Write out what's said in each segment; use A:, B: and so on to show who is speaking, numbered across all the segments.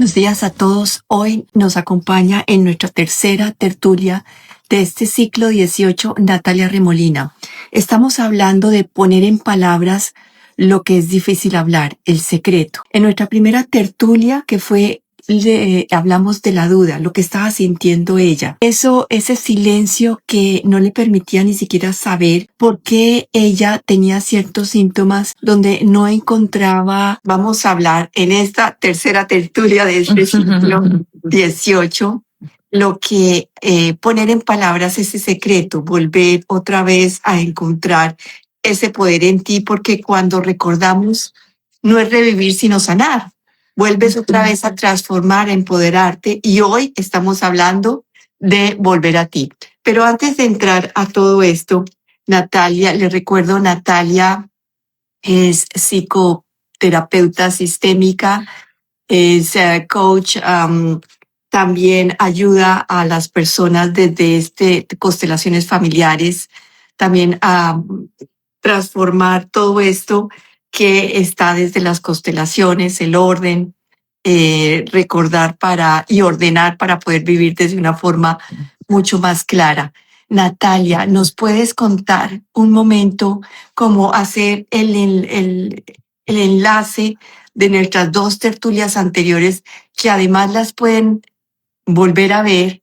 A: Buenos días a todos. Hoy nos acompaña en nuestra tercera tertulia de este ciclo 18 Natalia Remolina. Estamos hablando de poner en palabras lo que es difícil hablar, el secreto. En nuestra primera tertulia, que fue hablamos de la duda, lo que estaba sintiendo ella. Ese silencio que no le permitía ni siquiera saber por qué ella tenía ciertos síntomas donde no encontraba, vamos a hablar en esta tercera tertulia de este ciclo 18, lo que poner en palabras ese secreto, volver otra vez a encontrar ese poder en ti, porque cuando recordamos no es revivir sino sanar. Vuelves otra vez a transformar, a empoderarte, y hoy estamos hablando de volver a ti. Pero antes de entrar a todo esto, Natalia, le recuerdo, Natalia es psicoterapeuta sistémica, es coach, también ayuda a las personas desde constelaciones familiares, también a transformar todo esto que está desde las constelaciones, el orden, recordar y ordenar para poder vivir desde una forma mucho más clara. Natalia, ¿nos puedes contar un momento cómo hacer el enlace de nuestras dos tertulias anteriores, que además las pueden volver a ver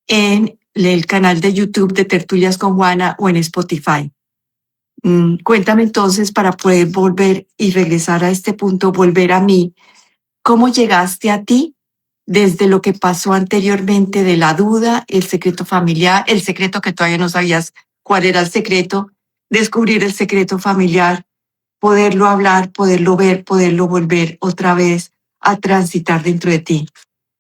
A: en el canal de YouTube de Tertulias con Juana o en Spotify? Cuéntame entonces, para poder volver y regresar a este punto, volver a mí, ¿cómo llegaste a ti desde lo que pasó anteriormente de la duda, el secreto familiar, el secreto que todavía no sabías cuál era el secreto, descubrir el secreto familiar, poderlo hablar, poderlo ver, poderlo volver otra vez a transitar dentro de ti,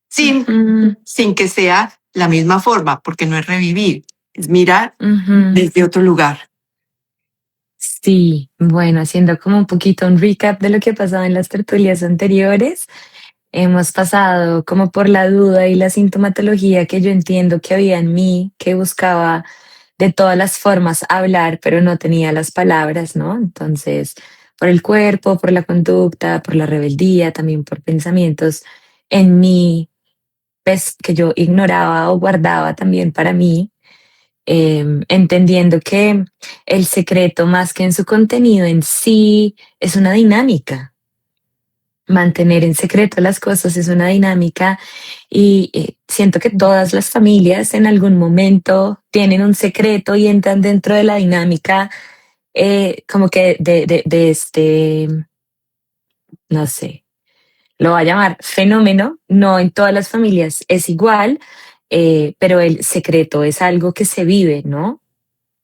A: sin que sea la misma forma, porque no es revivir, es mirar desde otro lugar?
B: Sí, bueno, haciendo como un poquito un recap de lo que pasaba en las tertulias anteriores, hemos pasado como por la duda y la sintomatología que yo entiendo que había en mí, que buscaba de todas las formas hablar, pero no tenía las palabras, ¿no? Entonces, por el cuerpo, por la conducta, por la rebeldía, también por pensamientos en mí, pues que yo ignoraba o guardaba también para mí, entendiendo que el secreto, más que en su contenido en sí, es una dinámica. Mantener en secreto las cosas es una dinámica y siento que todas las familias en algún momento tienen un secreto y entran dentro de la dinámica, como que de este, no sé, lo va a llamar fenómeno. No en todas las familias es igual, pero el secreto es algo que se vive, ¿no?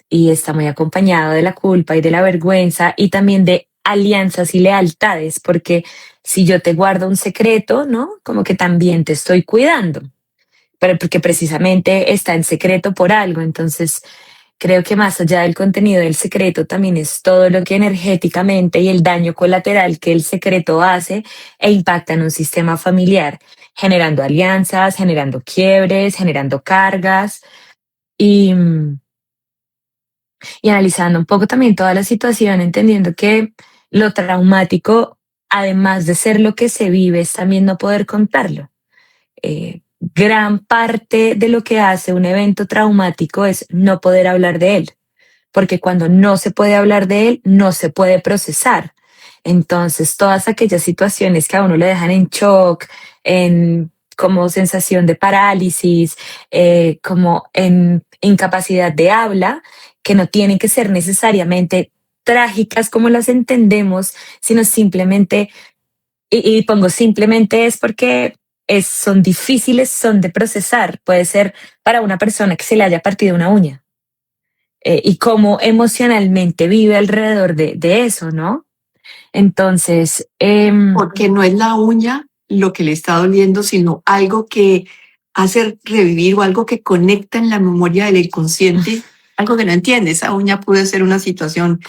B: Y está muy acompañado de la culpa y de la vergüenza y también de alianzas y lealtades, porque si yo te guardo un secreto, ¿no? Como que también te estoy cuidando, pero porque precisamente está en secreto por algo. Entonces, creo que más allá del contenido del secreto también es todo lo que energéticamente y el daño colateral que el secreto hace e impacta en un sistema familiar, generando alianzas, generando quiebres, generando cargas y, y analizando un poco también toda la situación, entendiendo que lo traumático, además de ser lo que se vive, es también no poder contarlo. Gran parte de lo que hace un evento traumático es no poder hablar de él, porque cuando no se puede hablar de él, no se puede procesar. Entonces, todas aquellas situaciones que a uno le dejan en shock, en como sensación de parálisis, como en incapacidad de habla, que no tienen que ser necesariamente trágicas como las entendemos, sino simplemente, y pongo simplemente es porque son difíciles, son de procesar. Puede ser para una persona que se le haya partido una uña, y cómo emocionalmente vive alrededor de eso, ¿no? Entonces,
A: Porque no es la uña lo que le está doliendo, sino algo que hace revivir o algo que conecta en la memoria del inconsciente, algo que no entiende. Esa uña puede ser una situación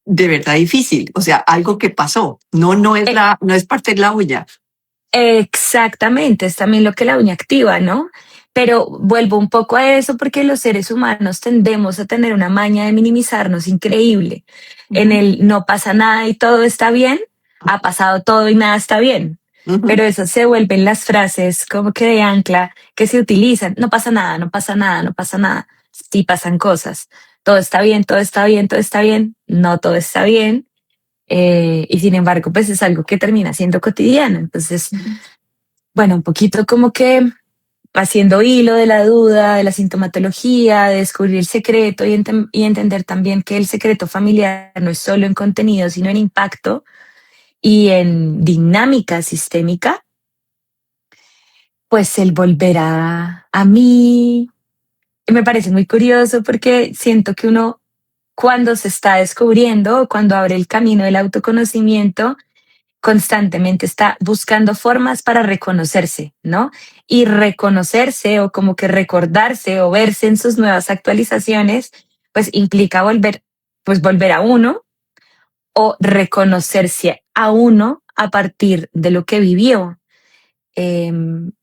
A: de verdad difícil, o sea, algo que pasó. No es parte de la uña.
B: exactamente, es también lo que la uña activa, ¿no? Pero vuelvo un poco a eso porque los seres humanos tendemos a tener una maña de minimizarnos increíble. En el no pasa nada y todo está bien, ha pasado todo y nada está bien.
A: Ujú,
B: pero esas se vuelven las frases como que de ancla que se utilizan. No pasa nada, no pasa nada, no pasa nada. Sí pasan cosas. Todo está bien, todo está bien, todo está bien. No todo está bien. Y sin embargo, pues es algo que termina siendo cotidiano. Entonces,
A: ujú.
B: bueno, un poquito como que haciendo hilo de la duda, de la sintomatología, de descubrir el secreto y entender también que el secreto familiar no es solo en contenido, sino en impacto y en dinámica sistémica, pues el volver a mí me parece muy curioso porque siento que uno cuando se está descubriendo, cuando abre el camino del autoconocimiento, constantemente está buscando formas para reconocerse, ¿no? Y reconocerse o como que recordarse o verse en sus nuevas actualizaciones, pues implica volver, pues volver a uno o reconocerse a uno a partir de lo que vivió.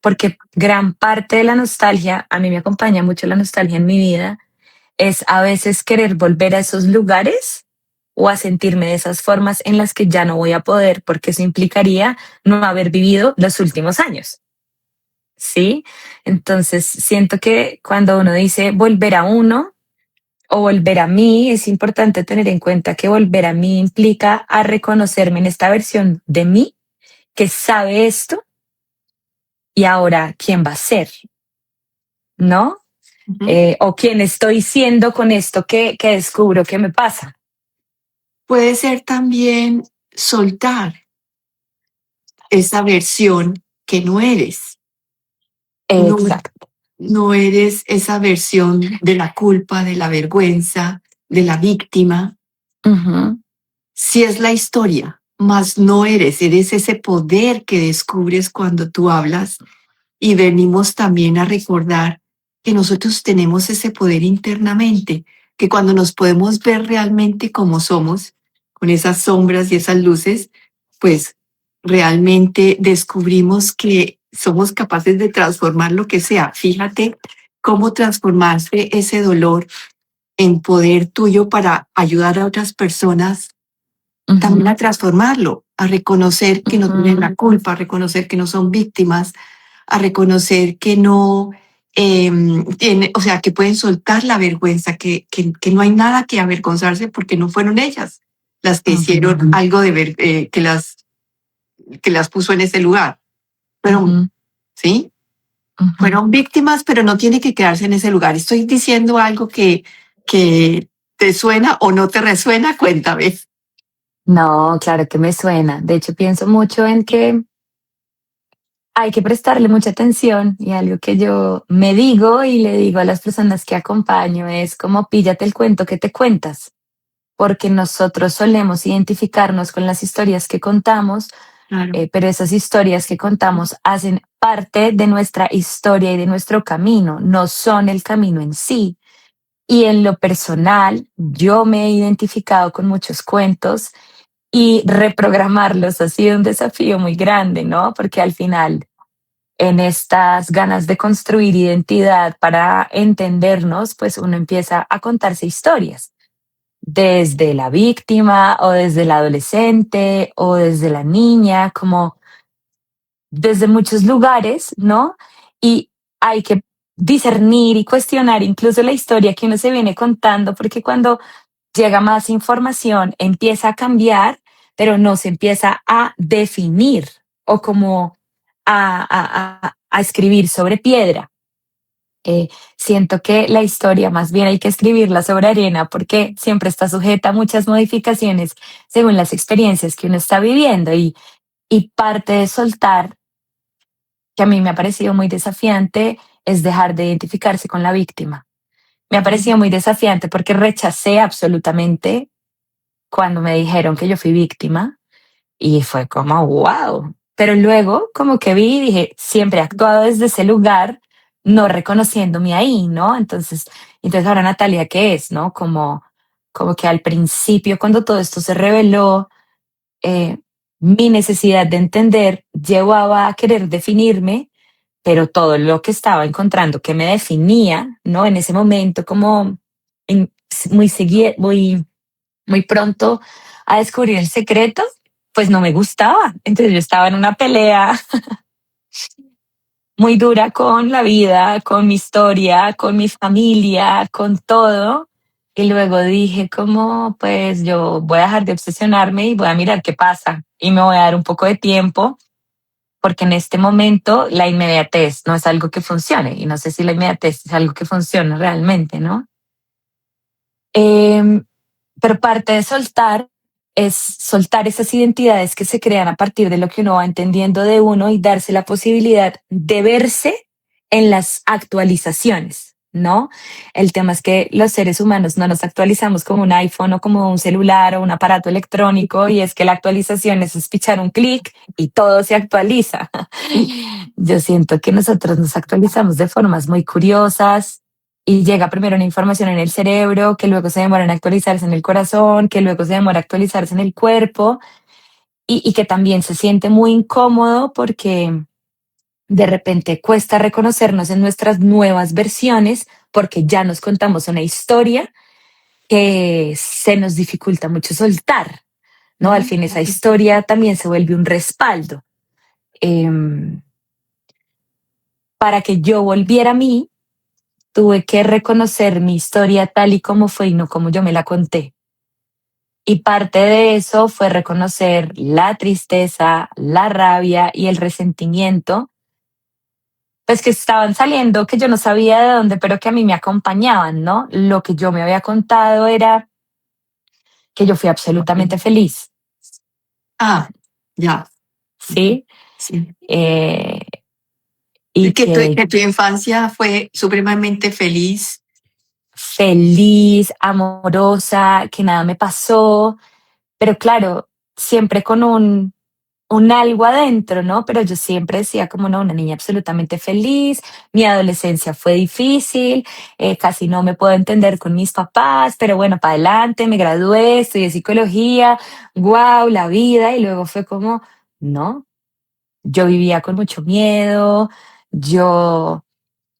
B: Porque gran parte de la nostalgia, a mí me acompaña mucho la nostalgia en mi vida, es a veces querer volver a esos lugares o a sentirme de esas formas en las que ya no voy a poder, porque eso implicaría no haber vivido los últimos años. ¿Sí? Entonces, siento que cuando uno dice volver a uno o volver a mí, es importante tener en cuenta que volver a mí implica a reconocerme en esta versión de mí que sabe esto y ahora quién va a ser, ¿no?
A: Ujú.
B: O quién estoy siendo con esto que descubro que me pasa.
A: Puede ser también soltar esa versión que no eres. No,
B: Exacto.
A: no eres esa versión de la culpa, de la vergüenza, de la víctima.
B: Ujú,
A: Sí es la historia, mas no eres, eres ese poder que descubres cuando tú hablas y venimos también a recordar que nosotros tenemos ese poder internamente, que cuando nos podemos ver realmente como somos, con esas sombras y esas luces, pues realmente descubrimos que somos capaces de transformar lo que sea. Fíjate cómo transformarse ese dolor en poder tuyo para ayudar a otras personas también a
B: ujú,
A: transformarlo, a reconocer que no tienen
B: ujú,
A: la culpa, a reconocer que no son víctimas, a reconocer que no, o sea, que pueden soltar la vergüenza, que no hay nada que avergonzarse porque no fueron ellas las que
B: ujú,
A: hicieron algo de que las puso en ese lugar. Pero,
B: ujú,
A: ¿sí?
B: ujú.
A: Fueron víctimas, pero no tiene que quedarse en ese lugar. Estoy diciendo algo que te suena o no te resuena, cuéntame.
B: No, claro que me suena. De hecho, pienso mucho en que hay que prestarle mucha atención y algo que yo me digo y le digo a las personas que acompaño es como píllate el cuento que te cuentas, porque nosotros solemos identificarnos con las historias que contamos,
A: Claro.
B: pero esas historias que contamos hacen parte de nuestra historia y de nuestro camino, no son el camino en sí. Y en lo personal, yo me he identificado con muchos cuentos y reprogramarlos ha sido un desafío muy grande, ¿no? Porque al final, en estas ganas de construir identidad para entendernos, pues uno empieza a contarse historias, desde la víctima o desde la adolescente o desde la niña, como desde muchos lugares, ¿no? Y hay que discernir y cuestionar incluso la historia que uno se viene contando, porque cuando llega más información, empieza a cambiar, pero no se empieza a definir o como a escribir sobre piedra. Siento que la historia más bien hay que escribirla sobre arena porque siempre está sujeta a muchas modificaciones según las experiencias que uno está viviendo y parte de soltar, que a mí me ha parecido muy desafiante, es dejar de identificarse con la víctima. Me ha parecido muy desafiante porque rechacé absolutamente cuando me dijeron que yo fui víctima y fue como, wow. Pero luego como que vi y dije, siempre he actuado desde ese lugar, no reconociéndome ahí, ¿no? Entonces ahora Natalia, ¿qué es, no? Como que al principio, cuando todo esto se reveló, eh, mi necesidad de entender llevaba a querer definirme, pero todo lo que estaba encontrando que me definía, ¿no? En ese momento, como en- muy pronto a descubrir el secreto, pues no me gustaba. Entonces yo estaba en una pelea muy dura con la vida, con mi historia, con mi familia, con todo. Y luego dije como, pues yo voy a dejar de obsesionarme y voy a mirar qué pasa. Y me voy a dar un poco de tiempo, porque en este momento la inmediatez no es algo que funcione. Y no sé si la inmediatez es algo que funciona realmente, ¿no? Em, pero parte de soltar es soltar esas identidades que se crean a partir de lo que uno va entendiendo de uno y darse la posibilidad de verse en las actualizaciones, ¿no? El tema es que los seres humanos no nos actualizamos como un iPhone o como un celular o un aparato electrónico, y es que la actualización es pichar un clic y todo se actualiza. Yo siento que nosotros nos actualizamos de formas muy curiosas, y llega primero una información en el cerebro, que luego se demora en actualizarse en el corazón, que luego se demora en actualizarse en el cuerpo, y que también se siente muy incómodo porque de repente cuesta reconocernos en nuestras nuevas versiones, porque ya nos contamos una historia que se nos dificulta mucho soltar, ¿no? Al fin esa historia también se vuelve un respaldo. Em, para que yo volviera a mí, tuve que reconocer mi historia tal y como fue y no como yo me la conté. Y parte de eso fue reconocer la tristeza, la rabia y el resentimiento, pues que estaban saliendo, que yo no sabía de dónde, pero que a mí me acompañaban, ¿no? Lo que yo me había contado era que yo fui absolutamente feliz,
A: Ah, ya.
B: ¿sí?
A: Sí.
B: Eh, y
A: Que
B: que
A: tu infancia fue supremamente feliz.
B: feliz, amorosa, que nada me pasó, pero claro, siempre con un algo adentro, ¿no? Pero yo siempre decía como no, una niña absolutamente feliz, mi adolescencia fue difícil, casi no me puedo entender con mis papás, pero bueno, para adelante, me gradué, estudié psicología, wow, la vida, y luego fue como, no, yo vivía con mucho miedo, yo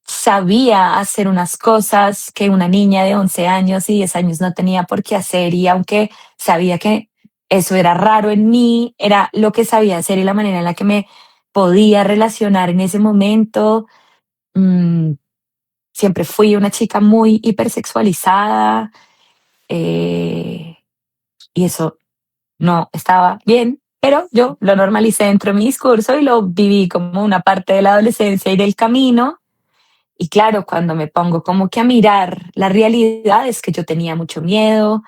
B: sabía hacer unas cosas que una niña de 11 años y 10 años no tenía por qué hacer, y aunque sabía que eso era raro en mí, era lo que sabía hacer y la manera en la que me podía relacionar en ese momento. Mm, siempre fui una chica muy hipersexualizada, eh, y eso no estaba bien, pero yo lo normalicé dentro de mi discurso y lo viví como una parte de la adolescencia y del camino. Y claro, cuando me pongo como que a mirar la realidad, es que yo tenía mucho miedo,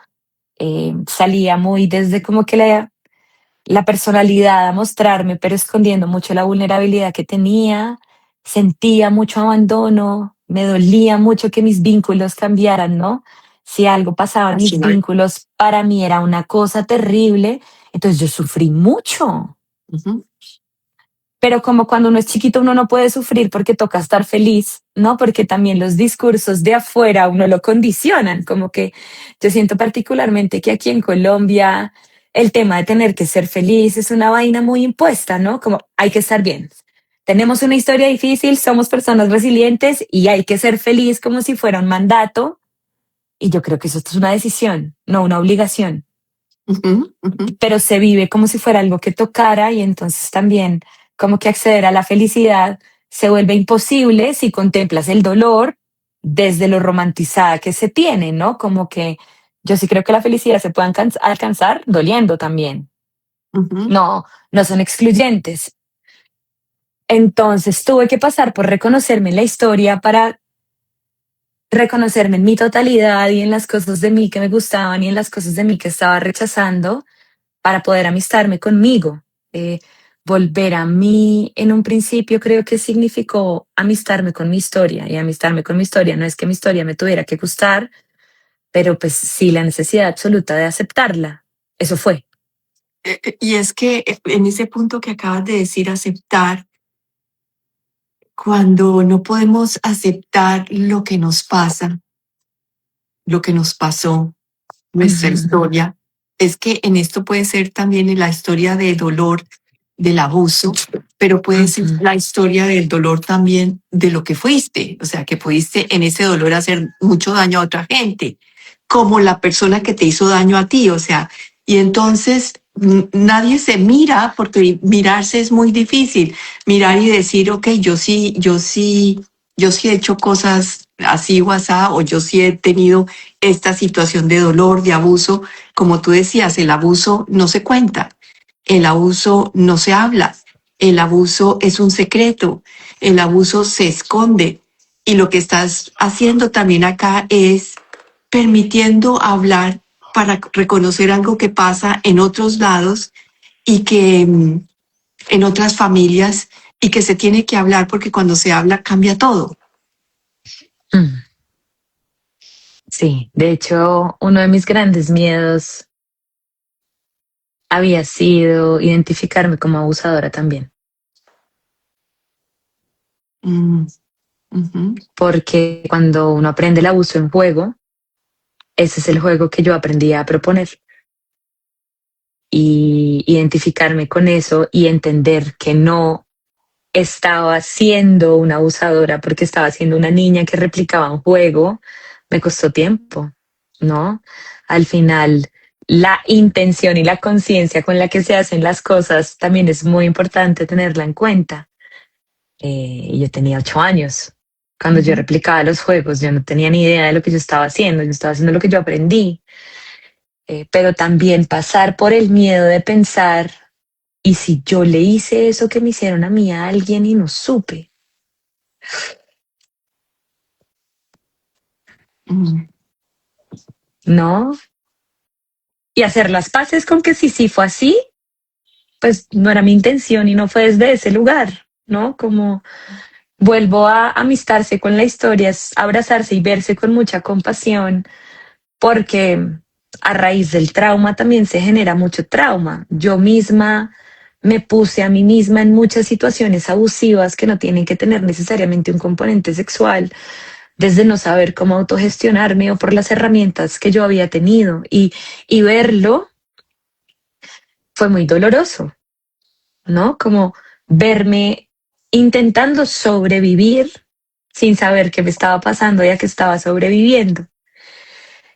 B: salía muy desde como que la personalidad a mostrarme, pero escondiendo mucho la vulnerabilidad que tenía, sentía mucho abandono, me dolía mucho que mis vínculos cambiaran, ¿no? Si algo pasaba en mis vínculos, para mí era una cosa terrible, entonces yo sufrí mucho.
A: Ujú.
B: Pero como cuando uno es chiquito uno no puede sufrir porque toca estar feliz, ¿no? Porque también los discursos de afuera uno lo condicionan, como que yo siento particularmente que aquí en Colombia el tema de tener que ser feliz es una vaina muy impuesta, ¿no? Como hay que estar bien. Tenemos una historia difícil, somos personas resilientes y hay que ser feliz como si fuera un mandato. Y yo creo que eso es una decisión, no una obligación,
A: Ujú, ujú,
B: pero se vive como si fuera algo que tocara, y entonces también como que acceder a la felicidad se vuelve imposible si contemplas el dolor desde lo romantizada que se tiene, ¿no? Como que yo sí creo que la felicidad se puede alcanzar doliendo también.
A: ujú.
B: No, no son excluyentes. Entonces tuve que pasar por reconocerme en la historia para reconocerme en mi totalidad y en las cosas de mí que me gustaban y en las cosas de mí que estaba rechazando, para poder amistarme conmigo. Eh, volver a mí en un principio creo que significó amistarme con mi historia, y amistarme con mi historia no es que mi historia me tuviera que gustar, pero pues sí la necesidad absoluta de aceptarla. Eso fue.
A: Y es que en ese punto que acabas de decir, aceptar, cuando no podemos aceptar lo que nos pasa, lo que nos pasó, nuestra
B: Ujú,
A: historia, es que en esto puede ser también la historia de dolor del abuso, pero puede ser
B: ujú,
A: la historia del dolor también de lo que fuiste, o sea, que pudiste en ese dolor hacer mucho daño a otra gente, como la persona que te hizo daño a ti, o sea, y entonces nadie se mira, porque mirarse es muy difícil. Mirar y decir, ok, yo sí he hecho cosas así o asá, o yo sí he tenido esta situación de dolor, de abuso. Como tú decías, el abuso no se cuenta, el abuso no se habla, el abuso es un secreto, el abuso se esconde. Y lo que estás haciendo también acá es permitiendo hablar para reconocer algo que pasa en otros lados y que en otras familias, y que se tiene que hablar porque cuando se habla cambia todo.
B: Mm, sí, de hecho, uno de mis grandes miedos había sido identificarme como abusadora también,
A: Mm, ujú,
B: porque cuando uno aprende el abuso en juego, ese es el juego que yo aprendí a proponer, y identificarme con eso y entender que no estaba siendo una abusadora porque estaba siendo una niña que replicaba un juego, me costó tiempo, ¿no? Al final, la intención y la conciencia con la que se hacen las cosas también es muy importante tenerla en cuenta. Yo tenía 8 años. Cuando yo
A: ujú,
B: replicaba los juegos, yo no tenía ni idea de lo que yo estaba haciendo lo que yo aprendí. Pero también pasar por el miedo de pensar, ¿y si yo le hice eso que me hicieron a mí a alguien y no supe?
A: mm,
B: ¿No? Y hacer las paces con que sí fue así, pues no era mi intención y no fue desde ese lugar, ¿no? Como vuelvo a amistarse con la historia, es abrazarse y verse con mucha compasión, porque a raíz del trauma también se genera mucho trauma. Yo misma me puse a mí misma en muchas situaciones abusivas que no tienen que tener necesariamente un componente sexual, desde no saber cómo autogestionarme o por las herramientas que yo había tenido. Y verlo fue muy doloroso, ¿no? Como verme intentando sobrevivir sin saber qué me estaba pasando ya que estaba sobreviviendo.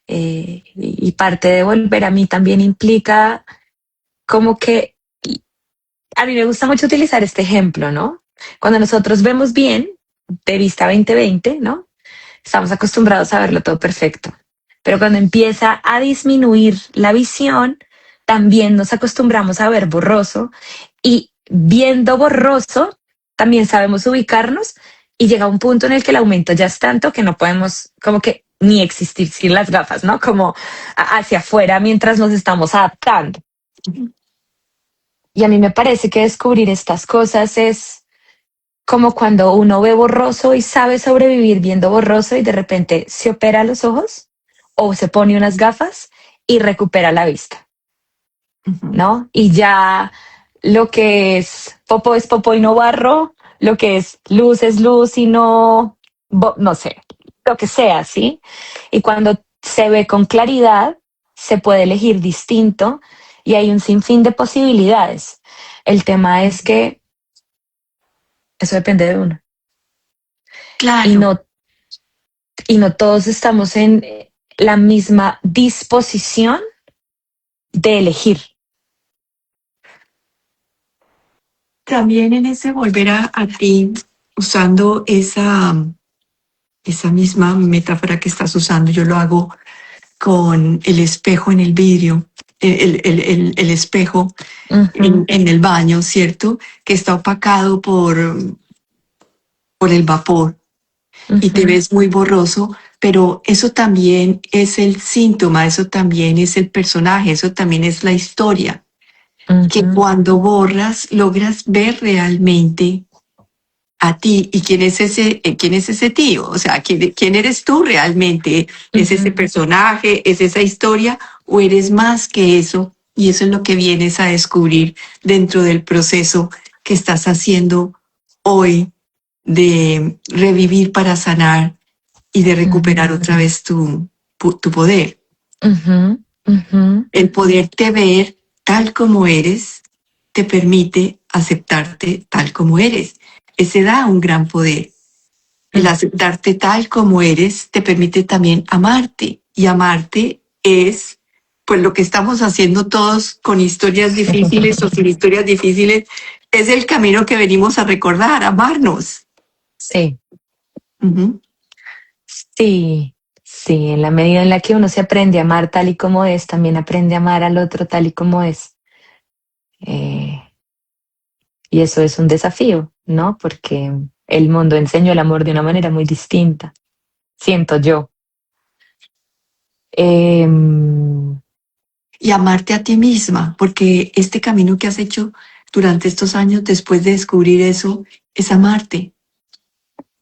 B: Y parte de volver a mí también implica como que a mí me gusta mucho utilizar este ejemplo, ¿no? Cuando nosotros vemos bien, de vista 2020, ¿no? Estamos acostumbrados a verlo todo perfecto. Pero cuando empieza a disminuir la visión, también nos acostumbramos a ver borroso, y viendo borroso también sabemos ubicarnos, y llega un punto en el que el aumento ya es tanto que no podemos como que ni existir sin las gafas, ¿no? Como hacia afuera mientras nos estamos adaptando.
A: ujú.
B: Y a mí me parece que descubrir estas cosas es como cuando uno ve borroso y sabe sobrevivir viendo borroso y de repente se opera los ojos o se pone unas gafas y recupera la vista,
A: Ujú.
B: ¿no? Y ya lo que es popo y no barro, lo que es luz y no, no sé, lo que sea, ¿sí? Y cuando se ve con claridad, se puede elegir distinto y hay un sinfín de posibilidades. El tema es que eso depende de uno y
A: Claro,
B: no, y no todos estamos en la misma disposición de elegir.
A: también en ese volver a ti, usando esa misma metáfora que estás usando, yo lo hago con el espejo en el vidrio, el espejo
B: Ujú,
A: en el baño, ¿cierto? Que está opacado por el vapor y te
B: ujú,
A: ves muy borroso, pero eso también es el síntoma, eso también es el personaje, eso también es la historia, que
B: ujú,
A: cuando borras logras ver realmente a ti. ¿Y quién es ese tío? O sea, quién eres tú realmente? ¿Es ese
B: ujú,
A: personaje? ¿Es esa historia? ¿O eres más que eso? Y eso es lo que vienes a descubrir dentro del proceso que estás haciendo hoy de revivir para sanar y de recuperar otra vez tu poder.
B: ujú, ujú,
A: El poderte ver tal como eres te permite aceptarte tal como eres. Ese da un gran poder. El
B: ujú,
A: aceptarte tal como eres te permite también amarte. Y amarte es pues lo que estamos haciendo todos con historias difíciles o sin historias difíciles, es el camino que venimos a recordar, amarnos.
B: Sí,
A: Ujú.
B: sí, sí, en la medida en la que uno se aprende a amar tal y como es, también aprende a amar al otro tal y como es. Eh, y eso es un desafío, ¿no? Porque el mundo enseñó el amor de una manera muy distinta, siento yo. Em,
A: Y amarte a ti misma, porque este camino que has hecho durante estos años después de descubrir eso es amarte.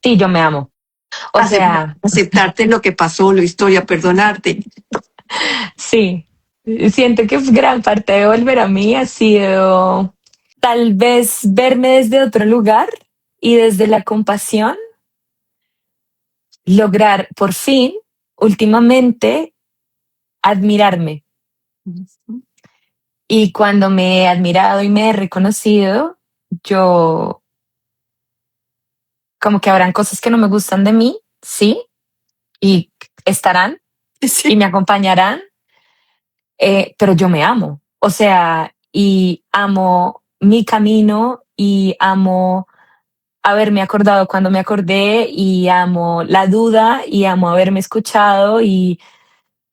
B: sí, yo me amo. O sea,
A: Aceptarte lo que pasó, la historia, perdonarte.
B: sí, siento que gran parte de volver a mí ha sido tal vez verme desde otro lugar y desde la compasión, lograr por fin, últimamente, admirarme. Y cuando me he admirado y me he reconocido, yo como que habrán cosas que no me gustan de mí, sí, y estarán y
A: Sí.
B: me acompañarán, pero yo me amo. O sea, y amo mi camino y amo haberme acordado cuando me acordé y amo la duda y amo haberme escuchado y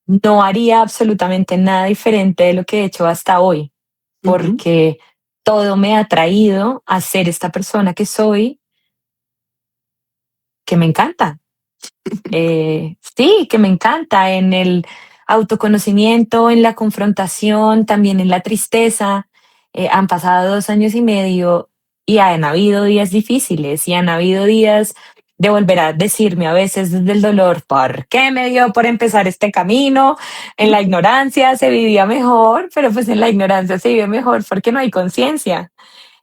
B: no haría absolutamente nada diferente de lo que he hecho hasta hoy,
A: Ujú.
B: porque todo me ha traído a ser esta persona que soy, que me encanta. Sí, que me encanta en el autoconocimiento, en la confrontación, también en la tristeza. Han pasado 2 años y medio y han habido días difíciles y han habido días de volver a decirme a veces desde el dolor, ¿por qué me dio por empezar este camino? En la ignorancia se vivía mejor, pero pues en la ignorancia se vive mejor porque no hay conciencia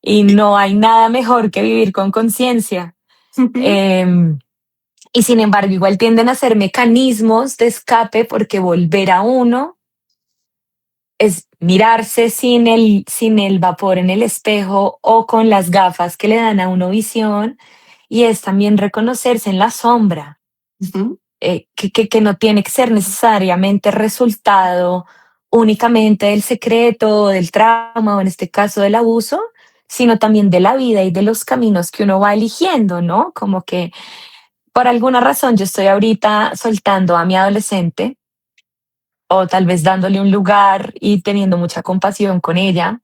B: y no hay nada mejor que vivir con conciencia. Em, y sin embargo, igual tienden a ser mecanismos de escape porque volver a uno es mirarse sin el vapor en el espejo o con las gafas que le dan a uno visión y es también reconocerse en la sombra,
A: Ujú.
B: que no tiene que ser necesariamente resultado únicamente del secreto, del trauma o en este caso del abuso, sino también de la vida y de los caminos que uno va eligiendo, ¿no? Como que por alguna razón yo estoy ahorita soltando a mi adolescente o tal vez dándole un lugar y teniendo mucha compasión con ella.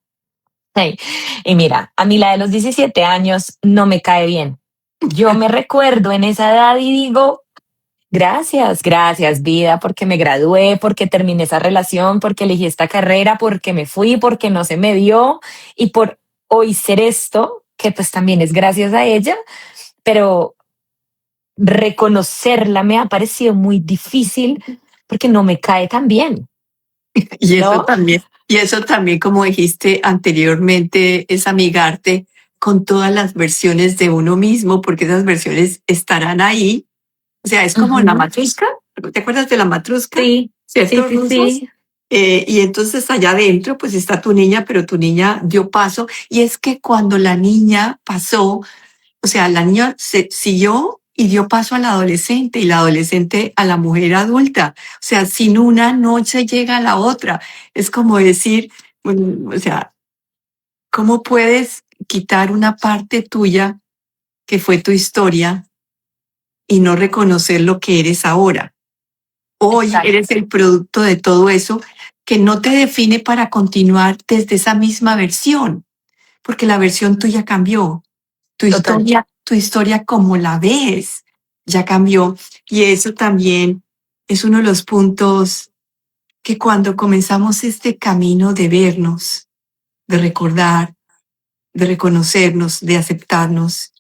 B: Hey, y mira, a mí la de los 17 años no me cae bien. Yo me recuerdo en esa edad y digo, gracias, gracias vida, porque me gradué, porque terminé esa relación, porque elegí esta carrera, porque me fui, porque no se me dio y por hoy ser esto, que pues también es gracias a ella, pero reconocerla me ha parecido muy difícil porque no me cae tan bien, ¿no?
A: Y eso también, como dijiste anteriormente, es amigarte con todas las versiones de uno mismo, porque esas versiones estarán ahí. O sea, es como la
B: Ujú.
A: matrusca. ¿Te acuerdas de la matrusca?
B: Sí, sí,
A: ¿Cierto?
B: sí,
A: Rusos.
B: sí.
A: Y entonces allá adentro, pues está tu niña, pero tu niña dio paso. Y es que cuando la niña pasó, o sea, la niña se siguió y dio paso al adolescente y la adolescente a la mujer adulta. O sea, sin una no se llega a la otra. Es como decir, o sea, ¿cómo puedes quitar una parte tuya que fue tu historia y no reconocer lo que eres ahora? Hoy eres
B: Exacto.
A: el producto de todo eso que no te define para continuar desde esa misma versión, porque la versión tuya cambió.
B: Total.
A: Tu historia como la ves ya cambió. Y eso también es uno de los puntos que cuando comenzamos este camino de vernos, de recordar, de reconocernos, de aceptarnos,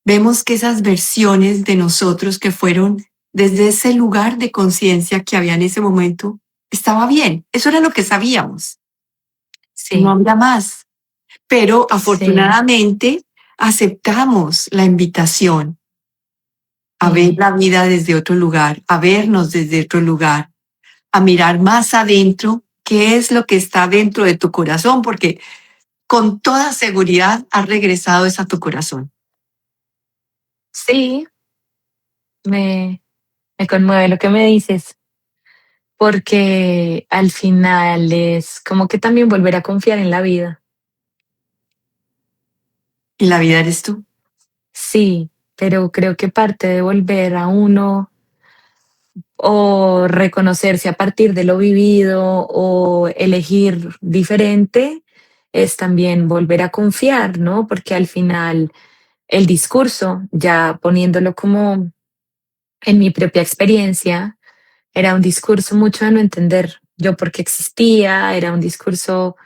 A: vemos que esas versiones de nosotros que fueron desde ese lugar de conciencia que había en ese momento, estaba bien. Eso era lo que sabíamos. No
B: Sí,
A: había más. Pero
B: sí,
A: afortunadamente aceptamos la invitación a ver
B: sí,
A: la vida desde otro lugar, a vernos desde otro lugar, a mirar más adentro qué es lo que está dentro de tu corazón, porque con toda seguridad has regresado es a tu corazón.
B: sí, me conmueve lo que me dices, porque al final es como que también volver a confiar en la vida.
A: Y la vida eres tú.
B: Sí, pero creo que parte de volver a uno o reconocerse a partir de lo vivido o elegir diferente es también volver a confiar, ¿no? Porque al final el discurso, ya poniéndolo como en mi propia experiencia, era un discurso mucho de no entender yo por qué existía, era un discurso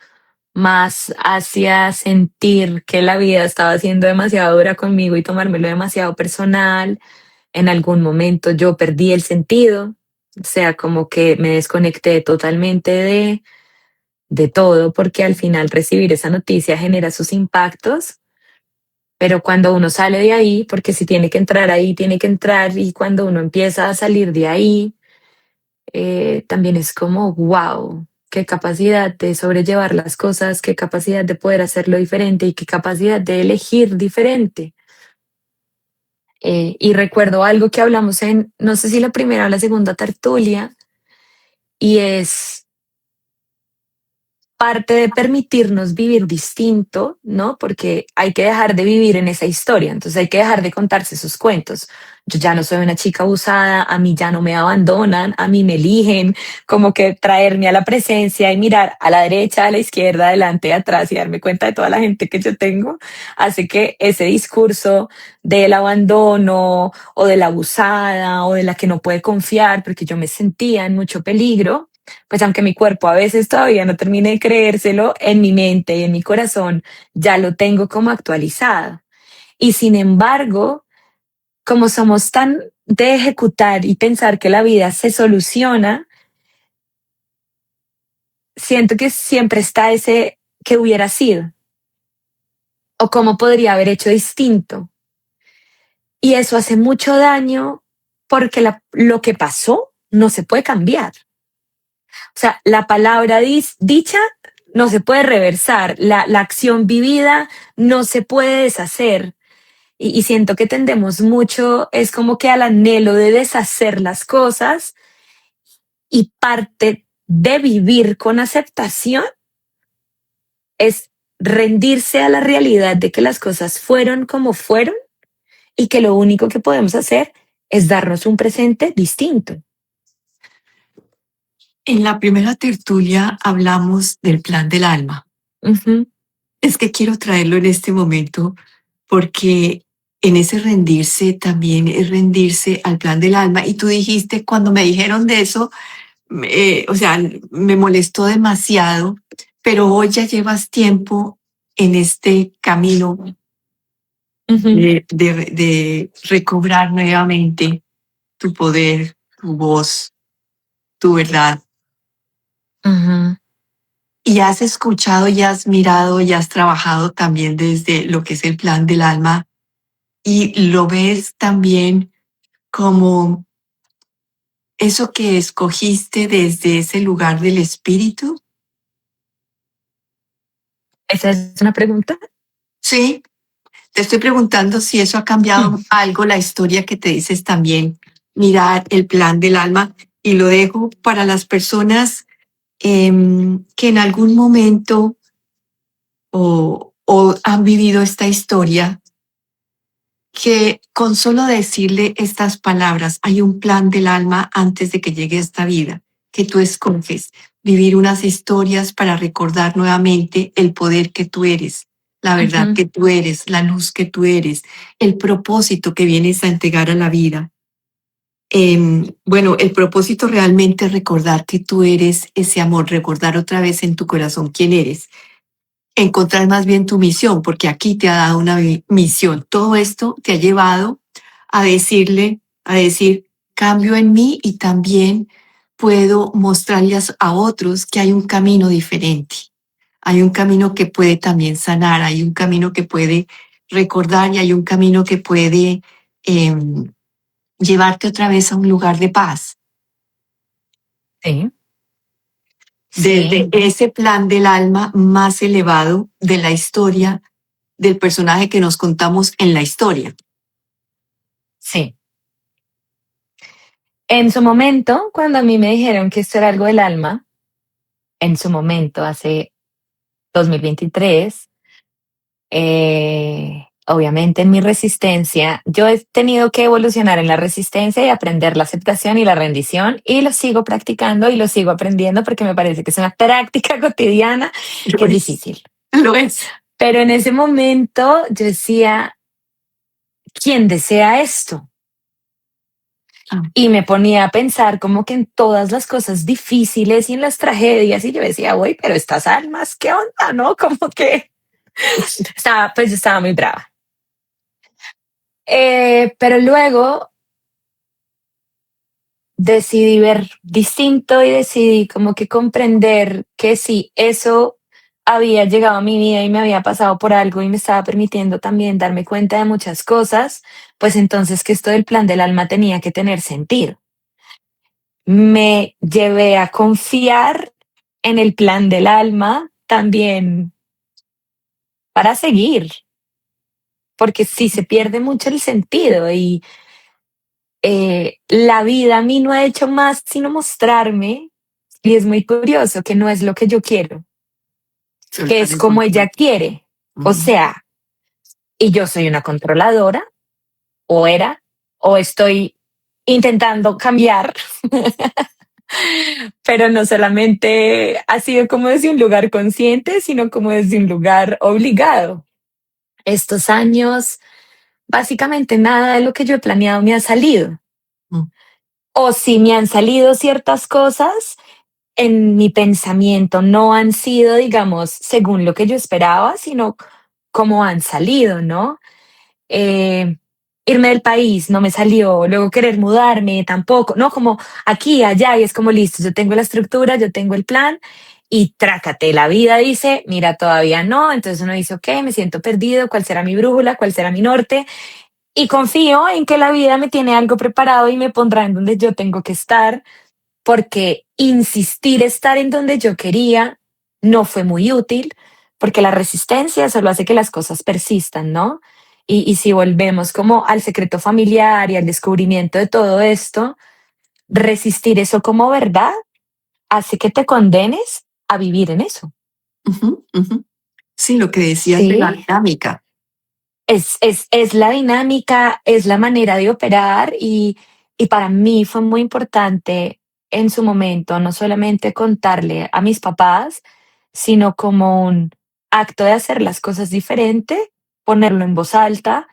B: más hacia sentir que la vida estaba siendo demasiado dura conmigo y tomármelo demasiado personal. En algún momento yo perdí el sentido, o sea, como que me desconecté totalmente de todo, porque al final recibir esa noticia genera sus impactos, pero cuando uno sale de ahí, porque si tiene que entrar ahí, tiene que entrar, y cuando uno empieza a salir de ahí, también es como, wow, qué capacidad de sobrellevar las cosas, qué capacidad de poder hacerlo diferente y qué capacidad de elegir diferente. Y recuerdo algo que hablamos en, no sé si la primera o la segunda tertulia, y es parte de permitirnos vivir distinto, ¿no? Porque hay que dejar de vivir en esa historia, entonces hay que dejar de contarse sus cuentos. Yo ya no soy una chica abusada, a mí ya no me abandonan, a mí me eligen, como que traerme a la presencia y mirar a la derecha, a la izquierda, adelante, atrás y darme cuenta de toda la gente que yo tengo, hace que ese discurso del abandono o de la abusada o de la que no puede confiar, porque yo me sentía en mucho peligro, pues aunque mi cuerpo a veces todavía no termine de creérselo, en mi mente y en mi corazón ya lo tengo como actualizado. Y sin embargo, como somos tan de ejecutar y pensar que la vida se soluciona, siento que siempre está ese que hubiera sido o cómo podría haber hecho distinto. Y eso hace mucho daño porque lo que pasó no se puede cambiar. O sea, la palabra dicha no se puede reversar, la acción vivida no se puede deshacer. Y siento que tendemos mucho, es como que al anhelo de deshacer las cosas, y parte de vivir con aceptación es rendirse a la realidad de que las cosas fueron como fueron y que lo único que podemos hacer es darnos un presente distinto.
A: En la primera tertulia hablamos del plan del alma.
B: Ujú.
A: Es que quiero traerlo en este momento porque en ese rendirse también es rendirse al plan del alma. Y tú dijiste, cuando me dijeron de eso, o sea, me molestó demasiado, pero hoy ya llevas tiempo en este camino
B: Ujú.
A: de recobrar nuevamente tu poder, tu voz, tu verdad.
B: Ujú.
A: Y has escuchado y has mirado y has trabajado también desde lo que es el plan del alma y lo ves también como eso que escogiste desde ese lugar del espíritu.
B: ¿Esa es una pregunta?
A: Sí, te estoy preguntando si eso ha
B: Mm.
A: cambiado algo la historia que te dices también, mirar el plan del alma y lo dejo para las personas que en algún momento o han vivido esta historia, que con solo decirle estas palabras, hay un plan del alma antes de que llegue esta vida, que tú escoges vivir unas historias para recordar nuevamente el poder que tú eres, la verdad
B: Ujú.
A: que tú eres, la luz que tú eres, el propósito que vienes a entregar a la vida. Bueno, el propósito realmente es recordar que tú eres ese amor, recordar otra vez en tu corazón quién eres, encontrar más bien tu misión, porque aquí te ha dado una misión. Todo esto te ha llevado a decirle, a decir, cambio en mí y también puedo mostrarles a otros que hay un camino diferente. Hay un camino que puede también sanar, hay un camino que puede recordar y hay un camino que puede llevarte otra vez a un lugar de paz.
B: Sí,
A: Desde
B: sí,
A: ese plan del alma más elevado de la historia del personaje que nos contamos en la historia.
B: sí. En su momento, cuando a mí me dijeron que esto era algo del alma, en su momento, hace 2023, obviamente en mi resistencia, yo he tenido que evolucionar en la resistencia y aprender la aceptación y la rendición y lo sigo practicando y lo sigo aprendiendo porque me parece que es una práctica cotidiana que
A: Lo
B: es
A: es,
B: difícil.
A: lo es.
B: Pero en ese momento yo decía, ¿quién desea esto?
A: Ah,
B: Y me ponía a pensar como que en todas las cosas difíciles y en las tragedias y yo decía, güey, pero estas almas, ¿qué onda? ¿No? Como que estaba, pues yo estaba muy brava. Pero luego decidí ver distinto y decidí como que comprender que si eso había llegado a mi vida y me había pasado por algo y me estaba permitiendo también darme cuenta de muchas cosas, pues entonces que esto del plan del alma tenía que tener sentido. Me llevé a confiar en el plan del alma también para seguir, porque si se pierde mucho el sentido y la vida a mí no ha hecho más sino mostrarme, y es muy curioso que no es lo que yo quiero, que
A: soltar
B: es
A: el
B: como ella
A: control.
B: quiere. O
A: Ujú.
B: sea, y yo soy una controladora, o era, o estoy intentando cambiar, pero no solamente ha sido como desde un lugar consciente, sino como desde un lugar obligado. Estos años, básicamente nada de lo que yo he planeado me ha salido.
A: Mm,
B: O si me han salido ciertas cosas, en mi pensamiento no han sido, digamos, según lo que yo esperaba, sino como han salido, ¿no? Eh, Irme del país no me salió, luego querer mudarme tampoco, no, como aquí, allá, y es como listo, yo tengo la estructura, yo tengo el plan y trácate, la vida dice, mira, todavía no, entonces uno dice, ok, me siento perdido, ¿cuál será mi brújula? ¿Cuál será mi norte? Y confío en que la vida me tiene algo preparado y me pondrá en donde yo tengo que estar, porque insistir estar en donde yo quería no fue muy útil, porque la resistencia solo hace que las cosas persistan, ¿no? Y si volvemos como al secreto familiar y al descubrimiento de todo esto, resistir eso como verdad hace que te condenes a vivir en eso.
A: ujú, ujú. Sí, lo que decías de la
B: Sí,
A: dinámica.
B: es la dinámica, es la manera de operar y para mí fue muy importante en su momento no solamente contarle a mis papás, sino como un acto de hacer las cosas diferente, ponerlo en voz alta,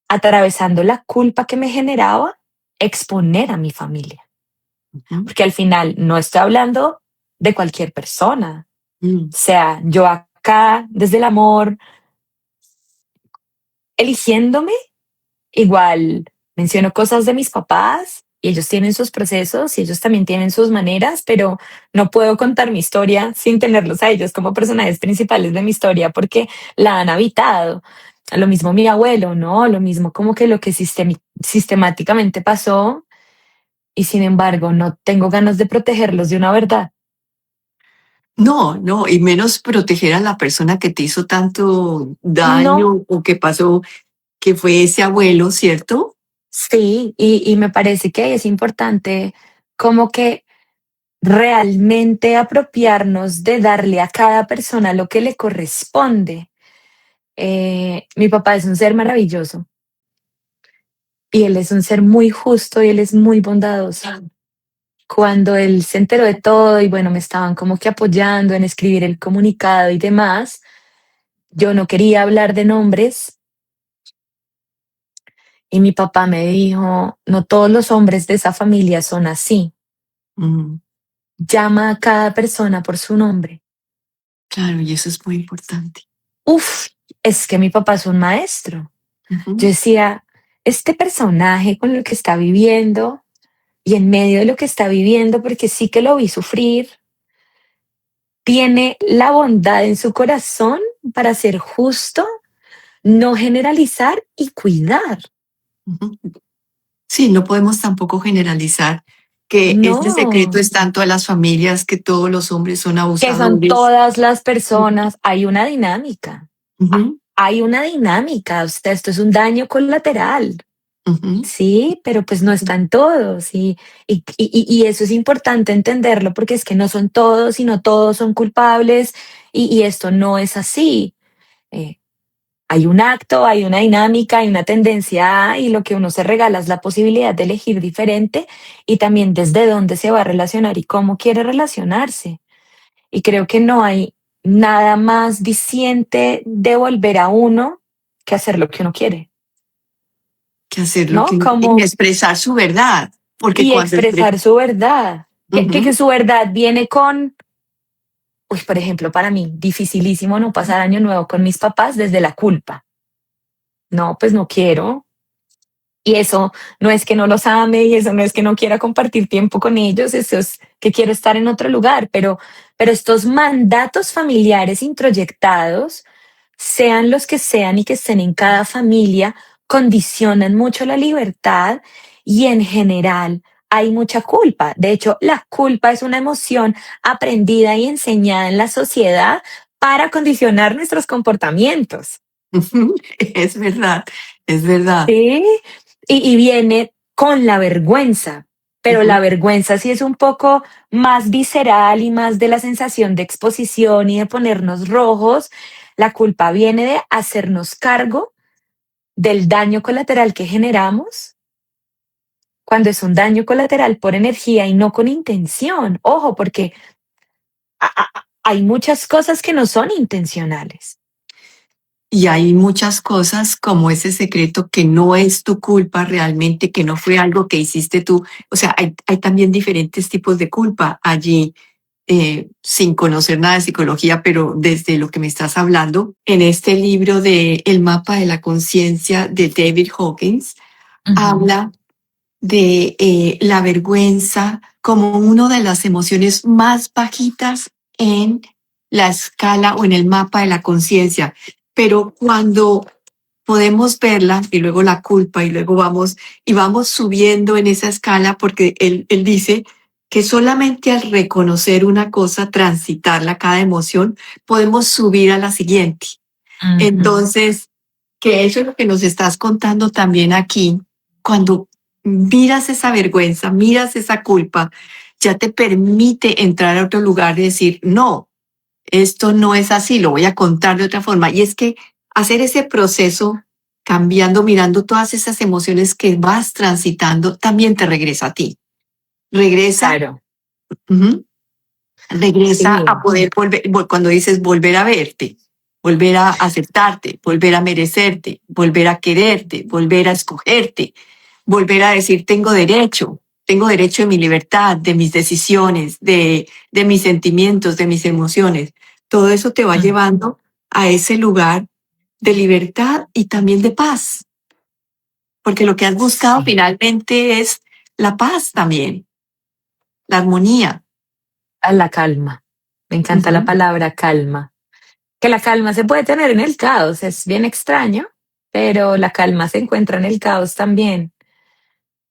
B: atravesando la culpa que me generaba, exponer a mi familia.
A: Ujú,
B: Porque al final no estoy hablando de cualquier persona.
A: mm,
B: O sea, yo acá, desde el amor, eligiéndome. Igual menciono cosas de mis papás y ellos tienen sus procesos y ellos también tienen sus maneras, pero no puedo contar mi historia sin tenerlos a ellos como personajes principales de mi historia porque la han habitado. Lo mismo mi abuelo, ¿no? Lo mismo como que lo que sistemáticamente pasó y sin embargo no tengo ganas de protegerlos de una verdad.
A: no, no, y menos proteger a la persona que te hizo tanto
B: No,
A: daño o que pasó, que fue ese abuelo, ¿cierto?
B: sí, y me parece que es importante como que realmente apropiarnos de darle a cada persona lo que le corresponde. Mi papá es un ser maravilloso y él es un ser muy justo y él es muy bondadoso. Cuando él se enteró de todo y bueno, me estaban como que apoyando en escribir el comunicado y demás, yo no quería hablar de nombres y mi papá me dijo, no todos los hombres de esa familia son así.
A: Mm,
B: Llama a cada persona por su nombre.
A: claro, y eso es muy importante.
B: Uf, es que mi papá es un maestro. Yo
A: Ujú,
B: decía, este personaje con lo que está viviendo y en medio de lo que está viviendo, porque sí que lo vi sufrir, tiene la bondad en su corazón para ser justo, no generalizar y cuidar.
A: ujú. Sí, no podemos tampoco generalizar que este secreto
B: No,
A: es tanto a las familias que todos los hombres son
B: que son
A: abusadores.
B: todas las personas, hay una dinámica,
A: Ujú,
B: hay una dinámica, o sea, esto es un daño colateral.
A: Ujú.
B: Sí, pero pues no están todos y eso es importante entenderlo porque es que no son todos y no todos son culpables y esto no es así. Eh, Hay un acto, hay una dinámica, hay una tendencia y lo que uno se regala es la posibilidad de elegir diferente y también desde dónde se va a relacionar y cómo quiere relacionarse. Y creo que no hay nada más diciente de volver a uno que hacer lo que uno quiere,
A: Que hacer lo
B: ¿no?
A: que y
B: Como
A: expresar su verdad, porque
B: y
A: cuando
B: expresar su verdad. Que
A: ujú,
B: su verdad viene con, uy, por ejemplo, para mí, dificilísimo no pasar año nuevo con mis papás desde la culpa. No, pues no quiero. Y eso no es que no los ame y eso no es que no quiera compartir tiempo con ellos, eso es que quiero estar en otro lugar, pero estos mandatos familiares introyectados, sean los que sean y que estén en cada familia, condicionan mucho la libertad y en general hay mucha culpa. De hecho, la culpa es una emoción aprendida y enseñada en la sociedad para condicionar nuestros comportamientos.
A: ujú, es verdad, es verdad.
B: Sí, y viene con la vergüenza, pero
A: Ujú.
B: la vergüenza sí es un poco más visceral y más de la sensación de exposición y de ponernos rojos. La culpa viene de hacernos cargo del daño colateral que generamos cuando es un daño colateral por energía y no con intención. Ojo, porque hay muchas cosas que no son intencionales.
A: Y hay muchas cosas como ese secreto que no es tu culpa realmente, que no fue algo que hiciste tú. O sea, hay también diferentes tipos de culpa allí, sin conocer nada de psicología, pero desde lo que me estás hablando, en este libro de El mapa de la conciencia de David Hawkins,
B: Ujú,
A: habla de la vergüenza como una de las emociones más bajitas en la escala o en el mapa de la conciencia. Pero cuando podemos verla y luego la culpa y luego vamos y vamos subiendo en esa escala porque él dice que solamente al reconocer una cosa, transitarla, cada emoción, podemos subir a la siguiente.
B: ujú,
A: Entonces, que eso es lo que nos estás contando también aquí, cuando miras esa vergüenza, miras esa culpa, ya te permite entrar a otro lugar y decir, no, esto no es así, lo voy a contar de otra forma. Y es que hacer ese proceso, cambiando, mirando todas esas emociones que vas transitando, también te regresa a ti. Regresa,
B: claro,
A: ujú, regresa a
B: sí.
A: poder volver, cuando dices volver a verte, volver a aceptarte, volver a merecerte, volver a quererte, volver a escogerte, volver a decir tengo derecho de mi libertad, de mis decisiones, de mis sentimientos, de mis emociones. Todo eso te va
B: Mm,
A: llevando a ese lugar de libertad y también de paz, porque lo que has buscado
B: sí.
A: finalmente es la paz también, la armonía.
B: A la calma. Me encanta la
A: Ujú.
B: palabra calma. Que la calma se puede tener en el caos, es bien extraño, pero la calma se encuentra en el caos también.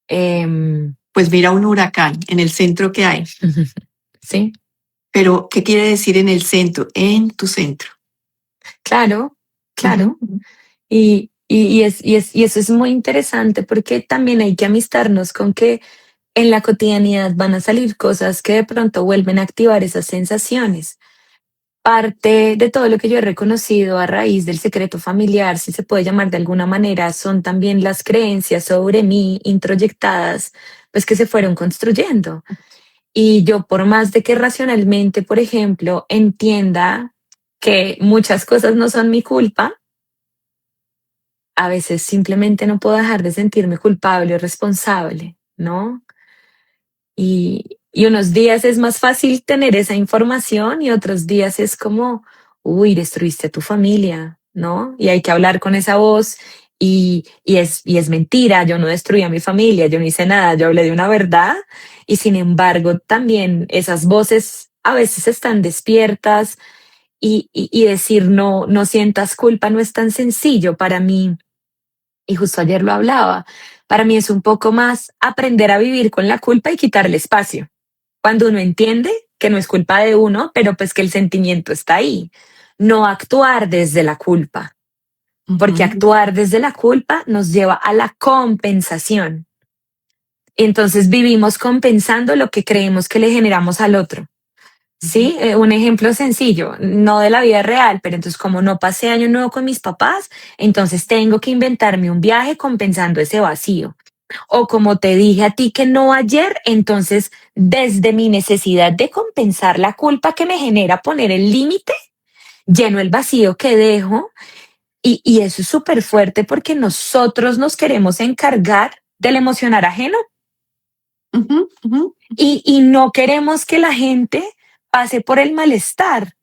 B: Em,
A: Pues mira un huracán en el centro que hay.
B: sí,
A: Pero, ¿qué quiere decir en el centro? En tu centro.
B: claro,
A: Ujú.
B: claro. Y eso es muy interesante porque también hay que amistarnos con que en la cotidianidad van a salir cosas que de pronto vuelven a activar esas sensaciones. Parte de todo lo que yo he reconocido a raíz del secreto familiar, si se puede llamar de alguna manera, son también las creencias sobre mí introyectadas, pues que se fueron construyendo. Y yo, por más de que racionalmente, por ejemplo, entienda que muchas cosas no son mi culpa, a veces simplemente no puedo dejar de sentirme culpable o responsable, ¿no? Y unos días es más fácil tener esa información y otros días es como, uy, destruiste a tu familia, ¿no? Y hay que hablar con esa voz y es mentira, yo no destruí a mi familia, yo no hice nada, yo hablé de una verdad y sin embargo también esas voces a veces están despiertas y decir no, no sientas culpa no es tan sencillo para mí y justo ayer lo hablaba. Para mí es un poco más aprender a vivir con la culpa y quitarle espacio. Cuando uno entiende que no es culpa de uno, pero pues que el sentimiento está ahí. No actuar desde la culpa. porque
A: Ujú,
B: actuar desde la culpa nos lleva a la compensación. Entonces vivimos compensando lo que creemos que le generamos al otro.
A: ujú,
B: Sí, un ejemplo sencillo, no de la vida real, pero entonces como no pasé año nuevo con mis papás, entonces tengo que inventarme un viaje compensando ese vacío. O como te dije a ti que no ayer, entonces desde mi necesidad de compensar la culpa que me genera poner el límite, lleno el vacío que dejo y eso es súper fuerte porque nosotros nos queremos encargar del emocionar ajeno
A: ujú, ujú,
B: y no queremos que la gente pase por el malestar.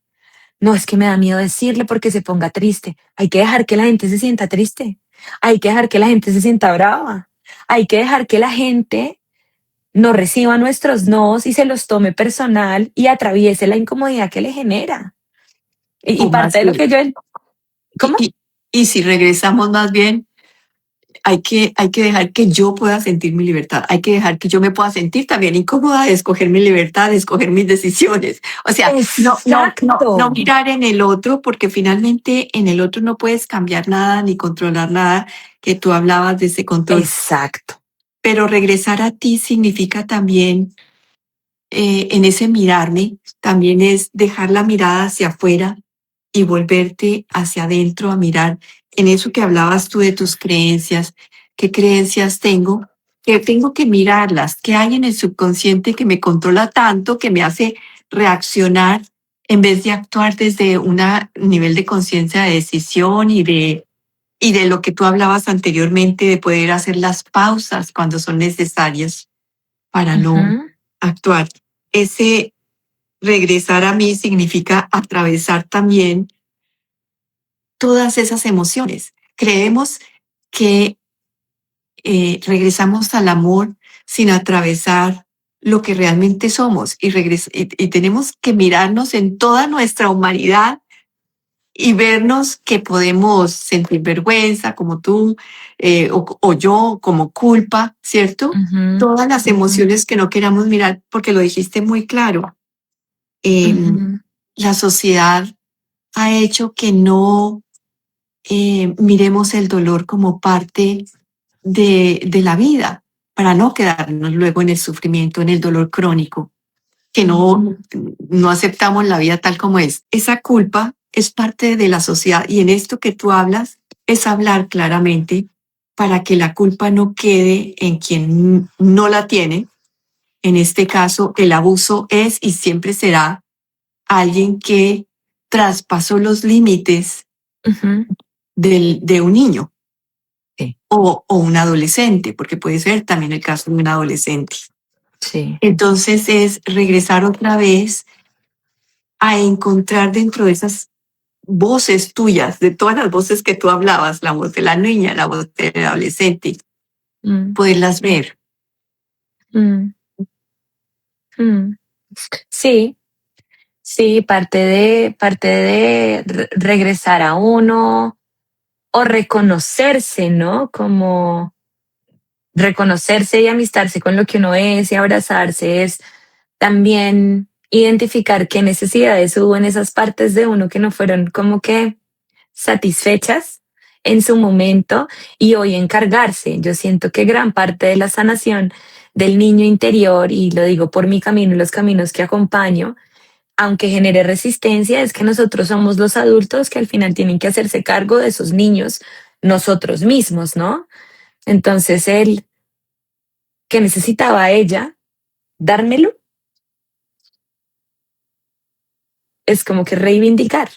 B: No, es que me da miedo decirle porque se ponga triste. Hay que dejar que la gente se sienta triste. Hay que dejar que la gente se sienta brava. Hay que dejar que la gente no reciba nuestros nos y se los tome personal y atraviese la incomodidad que le genera. Y
A: o
B: parte
A: más
B: de lo
A: bien.
B: que yo...
A: Y,
B: ¿Cómo?
A: y, y si regresamos más bien, hay que dejar que yo pueda sentir mi libertad. Hay que dejar que yo me pueda sentir también incómoda de escoger mi libertad, de escoger mis decisiones. O sea, no
B: Exacto,
A: mirar en el otro, porque finalmente en el otro no puedes cambiar nada ni controlar nada, que tú hablabas de ese control.
B: exacto.
A: Pero regresar a ti significa también, en ese mirarme, también es dejar la mirada hacia afuera y volverte hacia adentro a mirar en eso que hablabas tú de tus creencias. ¿Qué creencias tengo? Que tengo que mirarlas. ¿Qué hay en el subconsciente que me controla tanto, que me hace reaccionar en vez de actuar desde un nivel de conciencia de decisión y de lo que tú hablabas anteriormente, de poder hacer las pausas cuando son necesarias para no
B: Ujú,
A: actuar? Ese regresar a mí significa atravesar también todas esas emociones. Creemos que, regresamos al amor sin atravesar lo que realmente somos y tenemos que mirarnos en toda nuestra humanidad y vernos que podemos sentir vergüenza como tú, o yo como culpa, ¿cierto?
B: ujú,
A: Todas las
B: ujú,
A: emociones que no queramos mirar porque lo dijiste muy claro. em,
B: ujú,
A: la sociedad ha hecho que no, miremos el dolor como parte de la vida, para no quedarnos luego en el sufrimiento, en el dolor crónico, que
B: ujú,
A: no aceptamos la vida tal como es. Esa culpa es parte de la sociedad y en esto que tú hablas es hablar claramente para que la culpa no quede en quien no la tiene. En este caso, el abuso es y siempre será alguien que traspasó los límites
B: ujú.
A: de un niño
B: Sí,
A: o un adolescente, porque puede ser también el caso de un adolescente.
B: sí.
A: Entonces es regresar otra vez a encontrar dentro de esas voces tuyas, de todas las voces que tú hablabas, la voz de la niña, la voz del adolescente,
B: Mm,
A: poderlas ver.
B: mm, mm. Sí, sí, parte de regresar a uno o reconocerse, ¿no? Como reconocerse y amistarse con lo que uno es y abrazarse es también identificar qué necesidades hubo en esas partes de uno que no fueron como que satisfechas en su momento y hoy encargarse. Yo siento que gran parte de la sanación del niño interior, y lo digo por mi camino y los caminos que acompaño, aunque genere resistencia, es que nosotros somos los adultos que al final tienen que hacerse cargo de esos niños nosotros mismos, ¿no? Entonces, él, que necesitaba ella, dármelo, es como que reivindicar,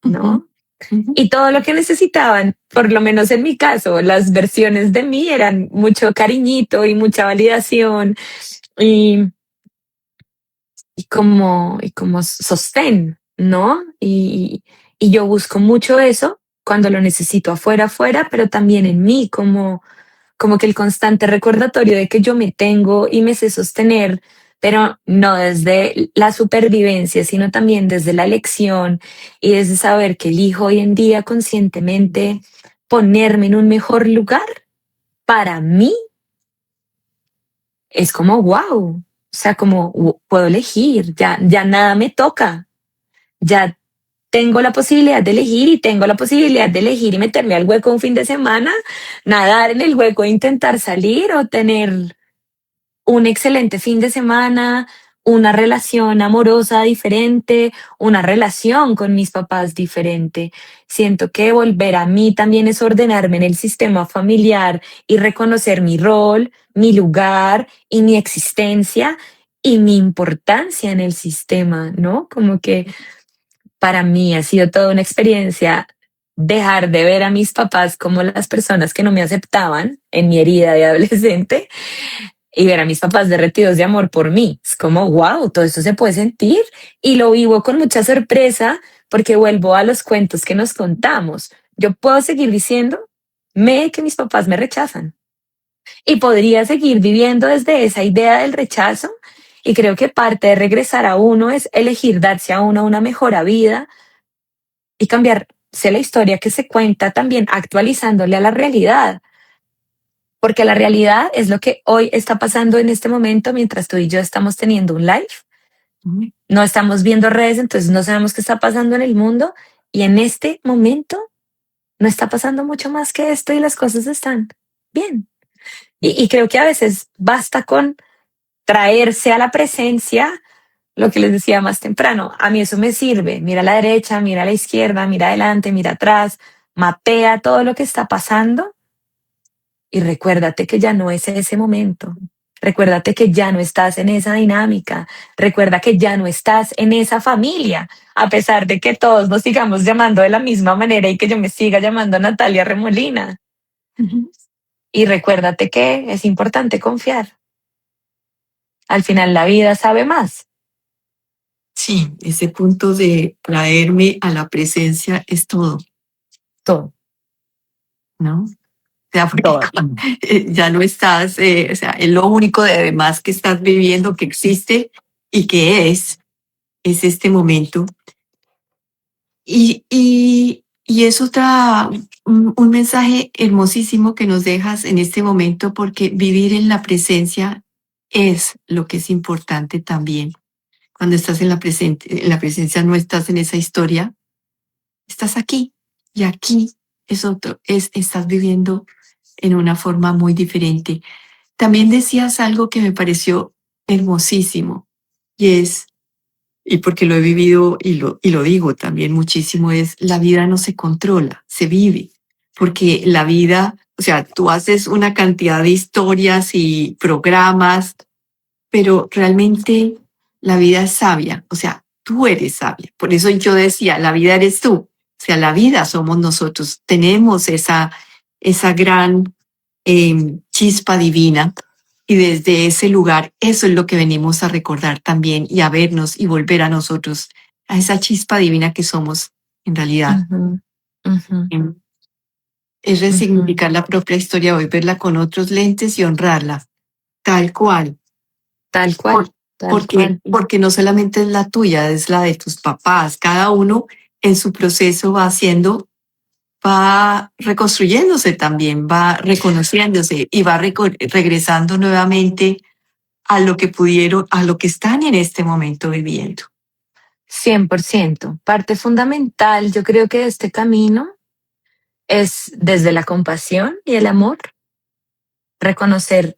A: Ujú,
B: ¿no?
A: ujú,
B: Y todo lo que necesitaban, por lo menos en mi caso, las versiones de mí eran mucho cariñito y mucha validación y, y como sostén, ¿no? Y yo busco mucho eso cuando lo necesito afuera, afuera, pero también en mí, como que el constante recordatorio de que yo me tengo y me sé sostener, pero no desde la supervivencia, sino también desde la elección y desde saber que elijo hoy en día conscientemente ponerme en un mejor lugar para mí, es como wow. O sea, como puedo elegir, ya nada me toca, ya tengo la posibilidad de elegir y tengo la posibilidad de elegir y meterme al hueco un fin de semana, nadar en el hueco e intentar salir o tener un excelente fin de semana, una relación amorosa diferente, una relación con mis papás diferente. Siento que volver a mí también es ordenarme en el sistema familiar y reconocer mi rol, mi lugar y mi existencia y mi importancia en el sistema, ¿no? Como que para mí ha sido toda una experiencia dejar de ver a mis papás como las personas que no me aceptaban en mi herida de adolescente y ver a mis papás derretidos de amor por mí. Es como, wow, todo esto se puede sentir y lo vivo con mucha sorpresa porque vuelvo a los cuentos que nos contamos. Yo puedo seguir diciendo, me que mis papás me rechazan y podría seguir viviendo desde esa idea del rechazo y creo que parte de regresar a uno es elegir darse a uno una mejor vida y cambiarse la historia que se cuenta también actualizándole a la realidad porque la realidad es lo que hoy está pasando en este momento mientras tú y yo estamos teniendo un live.
A: Ujú.
B: No estamos viendo redes, entonces no sabemos qué está pasando en el mundo y en este momento no está pasando mucho más que esto y las cosas están bien. Y creo que a veces basta con traerse a la presencia lo que les decía más temprano. A mí eso me sirve. Mira a la derecha, mira a la izquierda, mira adelante, mira atrás, mapea todo lo que está pasando y recuérdate que ya no es ese momento. Recuérdate que ya no estás en esa dinámica. Recuerda que ya no estás en esa familia, a pesar de que todos nos sigamos llamando de la misma manera y que yo me siga llamando Natalia Remolina.
A: Ujú.
B: Y recuérdate que es importante confiar. Al final la vida sabe más.
A: Sí, ese punto de traerme a la presencia es todo,
B: Todo,
A: ¿no? O sea, porque
B: todo.
A: ya no estás, o sea, es lo único de además que estás viviendo, que existe y que es este momento. Y es un mensaje hermosísimo que nos dejas en este momento, porque vivir en la presencia es lo que es importante también. Cuando estás en la presencia no estás en esa historia, estás aquí y aquí es otro, estás viviendo en una forma muy diferente. También decías algo que me pareció hermosísimo y es, y porque lo he vivido y lo digo también muchísimo, es la vida no se controla, se vive, porque la vida, o sea, tú haces una cantidad de historias y programas, pero realmente la vida es sabia, o sea, tú eres sabia. Por eso yo decía, la vida eres tú, o sea, la vida somos nosotros, tenemos esa gran chispa divina y desde ese lugar eso es lo que venimos a recordar también y a vernos y volver a nosotros, a esa chispa divina que somos en realidad.
B: Ujú, ujú,
A: Em, Es
B: ujú.
A: resignificar la propia historia hoy, verla con otros lentes y honrarla, tal cual.
B: Tal
A: Por-
B: cual, tal cual.
A: porque no solamente es la tuya, es la de tus papás. Cada uno en su proceso va haciendo, va reconstruyéndose también, va reconociéndose y va regresando nuevamente a lo que pudieron, a lo que están en este momento viviendo.
B: 100%. Parte fundamental, yo creo que de este camino es desde la compasión y el amor, reconocer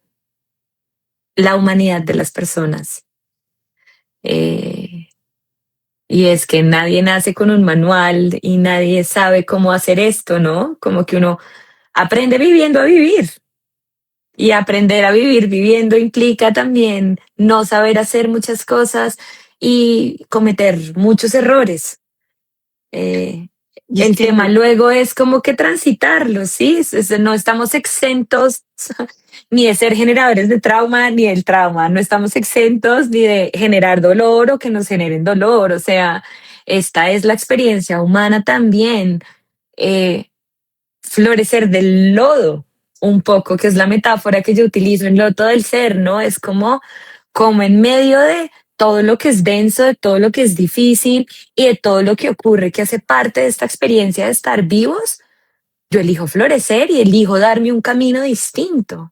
B: la humanidad de las personas. Eh, y es que nadie nace con un manual y nadie sabe cómo hacer esto, ¿no? Como que uno aprende viviendo a vivir. Y aprender a vivir viviendo implica también no saber hacer muchas cosas y cometer muchos errores. Eh,
A: Y es
B: el
A: que
B: tema luego es como que transitarlo, ¿sí? No estamos exentos ni de ser generadores de trauma ni del trauma, no estamos exentos ni de generar dolor o que nos generen dolor, o sea, esta es la experiencia humana también, eh, florecer del lodo, un poco, que es la metáfora que yo utilizo en loto del ser, ¿no? Es como en medio de todo lo que es denso, de todo lo que es difícil y de todo lo que ocurre, que hace parte de esta experiencia de estar vivos, yo elijo florecer y elijo darme un camino distinto.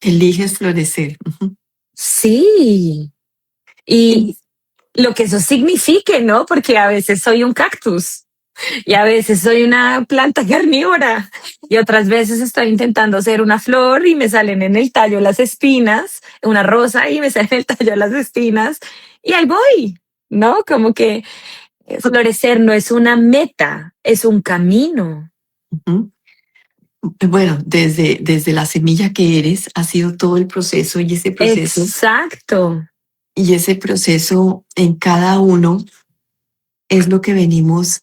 A: eliges florecer. Ujú.
B: Sí. Y
A: Y,
B: lo que eso signifique, ¿no? Porque a veces soy un cactus y a veces soy una planta carnívora y otras veces estoy intentando ser una flor y me salen en el tallo las espinas, una rosa y me salen en el tallo las espinas y ahí voy, ¿no? Como que florecer no es una meta, es un camino.
A: Ujú. Bueno, desde la semilla que eres, ha sido todo el proceso
B: Exacto.
A: y ese proceso en cada uno es lo que venimos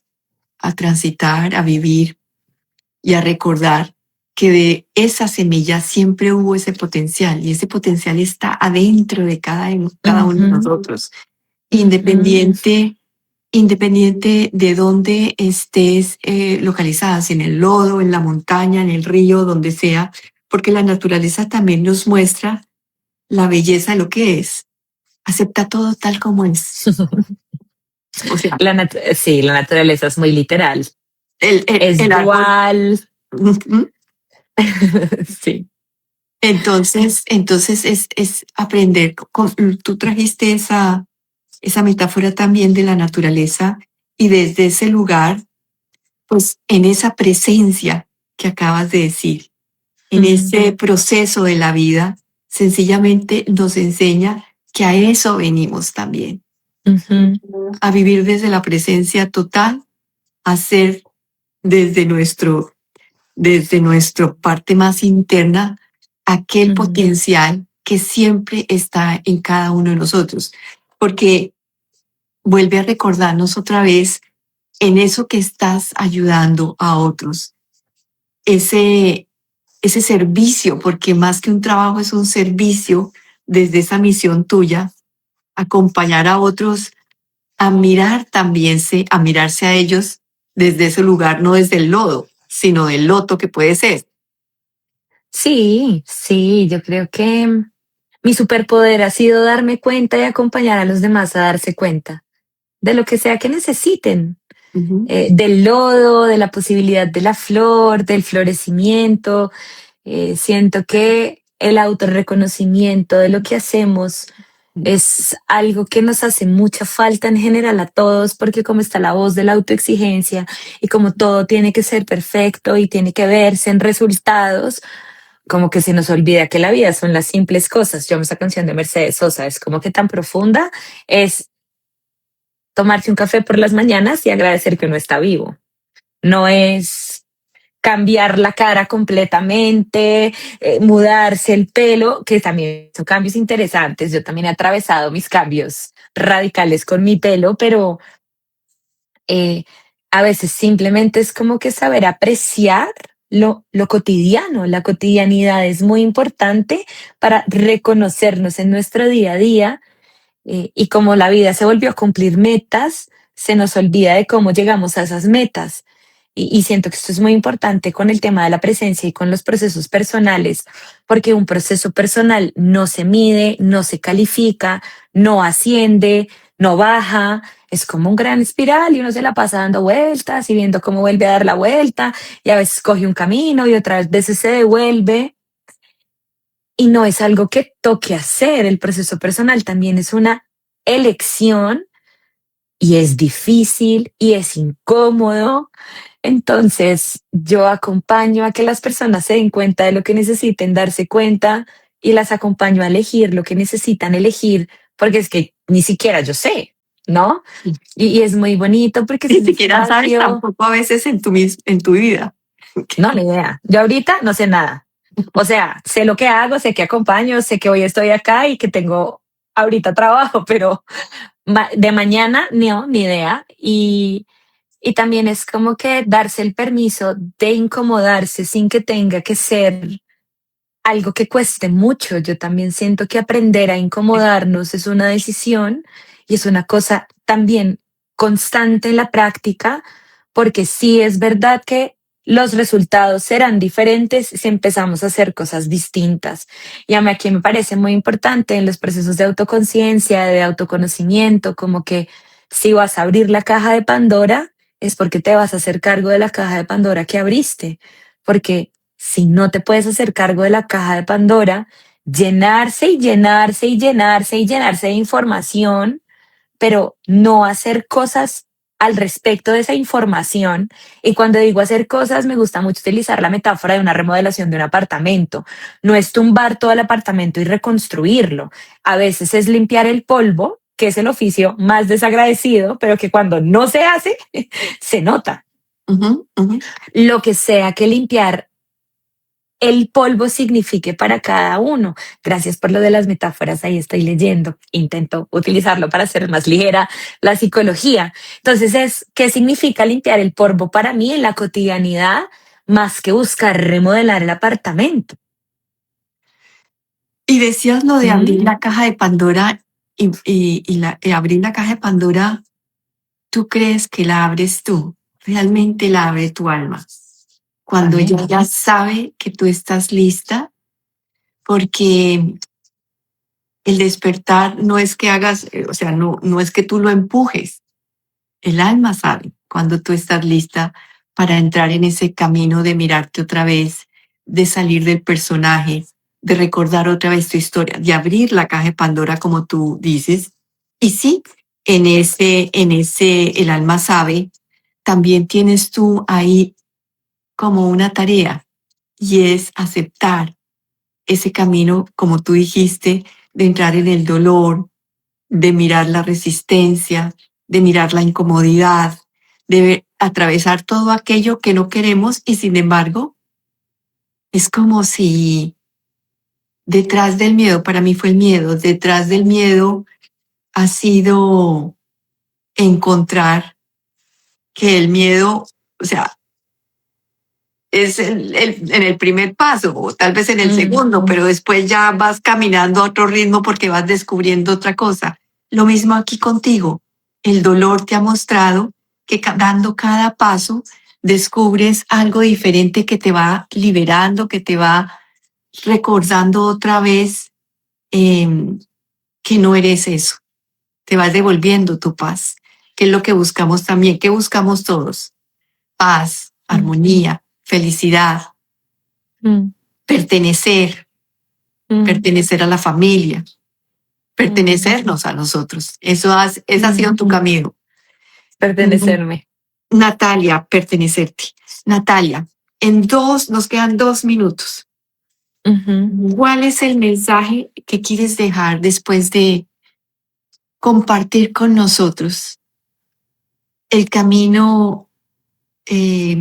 A: a transitar, a vivir y a recordar que de esa semilla siempre hubo ese potencial y ese potencial está adentro de cada uno de
B: Ujú,
A: nosotros,
B: ujú,
A: independiente, independiente de dónde estés localizada, si en el lodo, en la montaña, en el río, donde sea, porque la naturaleza también nos muestra la belleza de lo que es. Acepta todo tal como es. O sea,
B: Sí, la naturaleza es muy literal. Es
A: el árbol.
B: dual.
A: Ujú.
B: Sí.
A: Entonces es aprender. Tú trajiste esa metáfora también de la naturaleza y desde ese lugar, pues en esa presencia que acabas de decir, en
B: Mm,
A: ese proceso de la vida, sencillamente nos enseña que a eso venimos también,
B: ujú,
A: a vivir desde la presencia total, a ser desde nuestra parte más interna aquel
B: mm,
A: potencial que siempre está en cada uno de nosotros, porque vuelve a recordarnos otra vez en eso que estás ayudando a otros, ese, ese servicio, porque más que un trabajo es un servicio desde esa misión tuya, acompañar a otros a mirar también, a mirarse a ellos desde ese lugar, no desde el lodo, sino del loto que puede ser.
B: sí, sí, yo creo que mi superpoder ha sido darme cuenta y acompañar a los demás a darse cuenta de lo que sea que necesiten,
A: Ujú.
B: del lodo, de la posibilidad de la flor, del florecimiento. Siento que el autorreconocimiento de lo que hacemos es algo que nos hace mucha falta en general a todos, porque como está la voz de la autoexigencia y como todo tiene que ser perfecto y tiene que verse en resultados, como que se nos olvida que la vida son las simples cosas. Yo amo esa canción de Mercedes Sosa, es como que tan profunda, es tomarse un café por las mañanas y agradecer que uno está vivo. No es cambiar la cara completamente, mudarse el pelo, que también son cambios interesantes. Yo también he atravesado mis cambios radicales con mi pelo, pero eh, a veces simplemente es como que saber apreciar lo cotidiano. La cotidianidad es muy importante para reconocernos en nuestro día a día, y como la vida se volvió a cumplir metas, se nos olvida de cómo llegamos a esas metas. Y siento que esto es muy importante con el tema de la presencia y con los procesos personales, porque un proceso personal no se mide, no se califica, no asciende, no baja. Es como un gran espiral y uno se la pasa dando vueltas y viendo cómo vuelve a dar la vuelta y a veces coge un camino y otras veces se devuelve y no es algo que toque hacer. El proceso personal también es una elección y es difícil y es incómodo. Entonces, yo acompaño a que las personas se den cuenta de lo que necesiten darse cuenta y las acompaño a elegir lo que necesitan elegir, porque es que ni siquiera yo sé, ¿no? Y es muy bonito porque es
A: Ni
B: un
A: siquiera sabes
B: espacio.
A: tampoco a veces en tu vida.
B: No, ni idea. Yo ahorita no sé nada. O sea, sé lo que hago, sé que acompaño, sé que hoy estoy acá y que tengo ahorita trabajo, pero de mañana no, ni idea. Y también es como que darse el permiso de incomodarse sin que tenga que ser algo que cueste mucho. Yo también siento que aprender a incomodarnos es una decisión y es una cosa también constante en la práctica, porque sí es verdad que los resultados serán diferentes si empezamos a hacer cosas distintas. Y a mí aquí me parece muy importante en los procesos de autoconciencia, de autoconocimiento, como que si vas a abrir la caja de Pandora, es porque te vas a hacer cargo de la caja de Pandora que abriste, porque si no te puedes hacer cargo de la caja de Pandora, llenarse y llenarse y llenarse y llenarse de información, pero no hacer cosas al respecto de esa información. Y cuando digo hacer cosas, me gusta mucho utilizar la metáfora de una remodelación de un apartamento. No es tumbar todo el apartamento y reconstruirlo. A veces es limpiar el polvo, que es el oficio más desagradecido, pero que cuando no se hace, se nota.
A: Ujú, ujú.
B: Lo que sea que limpiar el polvo signifique para cada uno. Gracias por lo de las metáforas, ahí estoy leyendo. Intento utilizarlo para hacer más ligera la psicología. Entonces ¿qué significa limpiar el polvo para mí en la cotidianidad más que buscar remodelar el apartamento?
A: Y decías lo de abrir
B: Mm,
A: la caja de Pandora y abrir la caja de Pandora, ¿tú crees que la abres tú? Realmente la abre tu alma. Cuando
B: amén.
A: ella ya sabe que tú estás lista, porque el despertar no es que hagas, o sea, no es que tú lo empujes. El alma sabe cuando tú estás lista para entrar en ese camino de mirarte otra vez, de salir del personaje, de recordar otra vez tu historia, de abrir la caja de Pandora como tú dices. Y sí, el alma sabe, también tienes tú ahí como una tarea y es aceptar ese camino, como tú dijiste, de entrar en el dolor, de mirar la resistencia, de mirar la incomodidad, de atravesar todo aquello que no queremos y sin embargo es como si detrás del miedo, para mí fue el miedo, detrás del miedo ha sido encontrar que el miedo, o sea, es en el primer paso o tal vez en el
B: Mm,
A: segundo, pero después ya vas caminando a otro ritmo porque vas descubriendo otra cosa. Lo mismo aquí contigo. El dolor te ha mostrado que dando cada paso descubres algo diferente que te va liberando, que te va recordando otra vez que no eres eso. Te vas devolviendo tu paz, que es lo que buscamos también, que buscamos todos. Paz,
B: mm,
A: armonía, felicidad,
B: mm,
A: pertenecer,
B: mm,
A: pertenecer a la familia,
B: mm,
A: pertenecernos a nosotros. Ese ha sido
B: mm.
A: tu camino. Mm,
B: Pertenecerme.
A: Natalia, pertenecerte. Natalia, nos quedan 2 minutos.
B: Ujú.
A: ¿Cuál es el mensaje que quieres dejar después de compartir con nosotros el camino eh,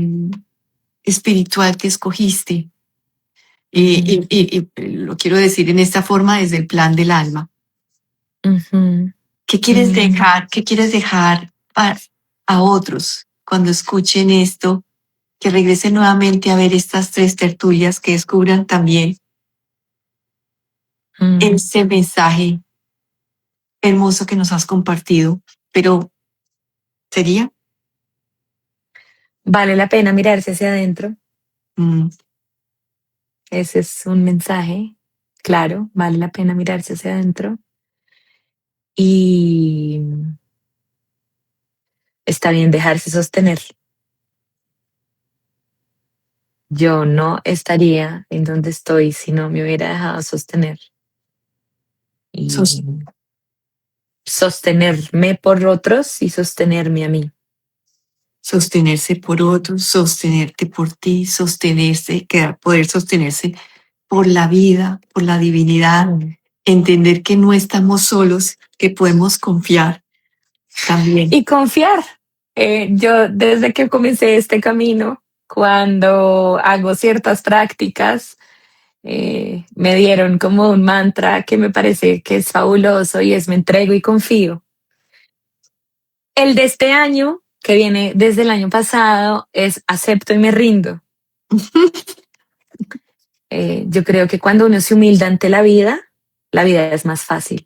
A: espiritual que escogiste?
B: Ujú,
A: Y lo quiero decir en esta forma desde el plan del alma.
B: ujú,
A: ¿Qué quieres
B: ujú.
A: dejar? ¿Qué quieres dejar a otros cuando escuchen esto? Que regresen nuevamente a ver estas 3 tertulias, que descubran también
B: Mm.
A: ese mensaje hermoso que nos has compartido. Pero sería,
B: Vale la pena mirarse hacia adentro.
A: mm,
B: Ese es un mensaje, claro, vale la pena mirarse hacia adentro. Y está bien dejarse sostener. Yo no estaría en donde estoy si no me hubiera dejado sostener.
A: sos-
B: Y sostenerme por otros y sostenerme a mí.
A: sostenerse por otros, sostenerte por ti, sostenerse, poder sostenerse por la vida, por la divinidad,
B: Mm.
A: entender que no estamos solos, que podemos confiar también.
B: Y confiar. Yo desde que comencé este camino, cuando hago ciertas prácticas, me dieron como un mantra que me parece que es fabuloso y es me entrego y confío. El de este año, que viene desde el año pasado, es acepto y me rindo. Yo creo que cuando uno se humilda ante la vida es más fácil.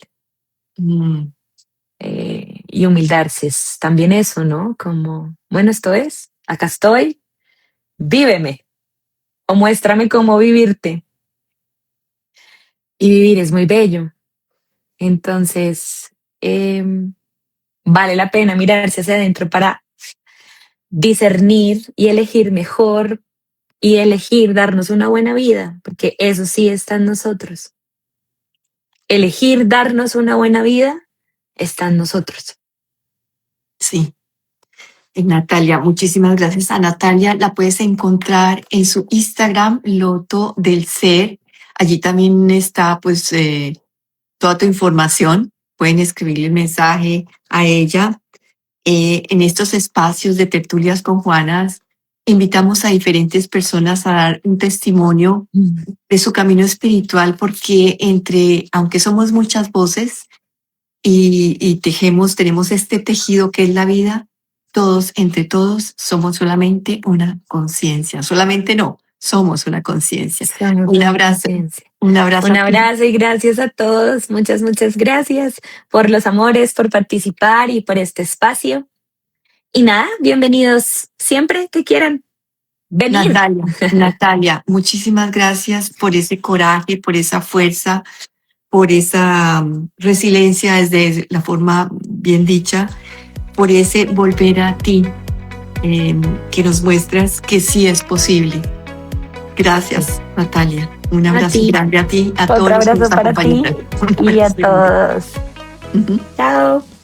A: Mm,
B: Y humildarse es también eso, ¿no? Como, bueno, esto es, acá estoy, víveme o muéstrame cómo vivirte. Y vivir es muy bello. Entonces, vale la pena mirarse hacia adentro para discernir y elegir mejor y elegir darnos una buena vida, porque eso sí está en nosotros. Elegir darnos una buena vida está en nosotros.
A: Sí. Natalia, muchísimas gracias a Natalia. La puedes encontrar en su Instagram, Loto del Ser. Allí también está pues toda tu información. Pueden escribirle un mensaje a ella. En estos espacios de tertulias con Juanas, invitamos a diferentes personas a dar un testimonio de su camino espiritual, porque aunque somos muchas voces y tenemos este tejido que es la vida, entre todos, somos solamente una conciencia. Solamente no, somos una conciencia.
B: Somos
A: Un
B: una
A: abrazo,
B: conciencia.
A: un abrazo
B: Un
A: a ti.
B: abrazo y gracias a todos. Muchas, muchas gracias por los amores, por participar y por este espacio. Y nada, bienvenidos siempre que quieran venir.
A: Natalia, muchísimas gracias por ese coraje, por esa fuerza, por esa resiliencia desde la forma bien dicha, por ese volver a ti, que nos muestras que sí es posible. Gracias, Natalia. Un abrazo grande a ti, a todos
B: Otro
A: los que
B: abrazo
A: nos
B: para ti
A: acompañan.
B: y a todos. Chao.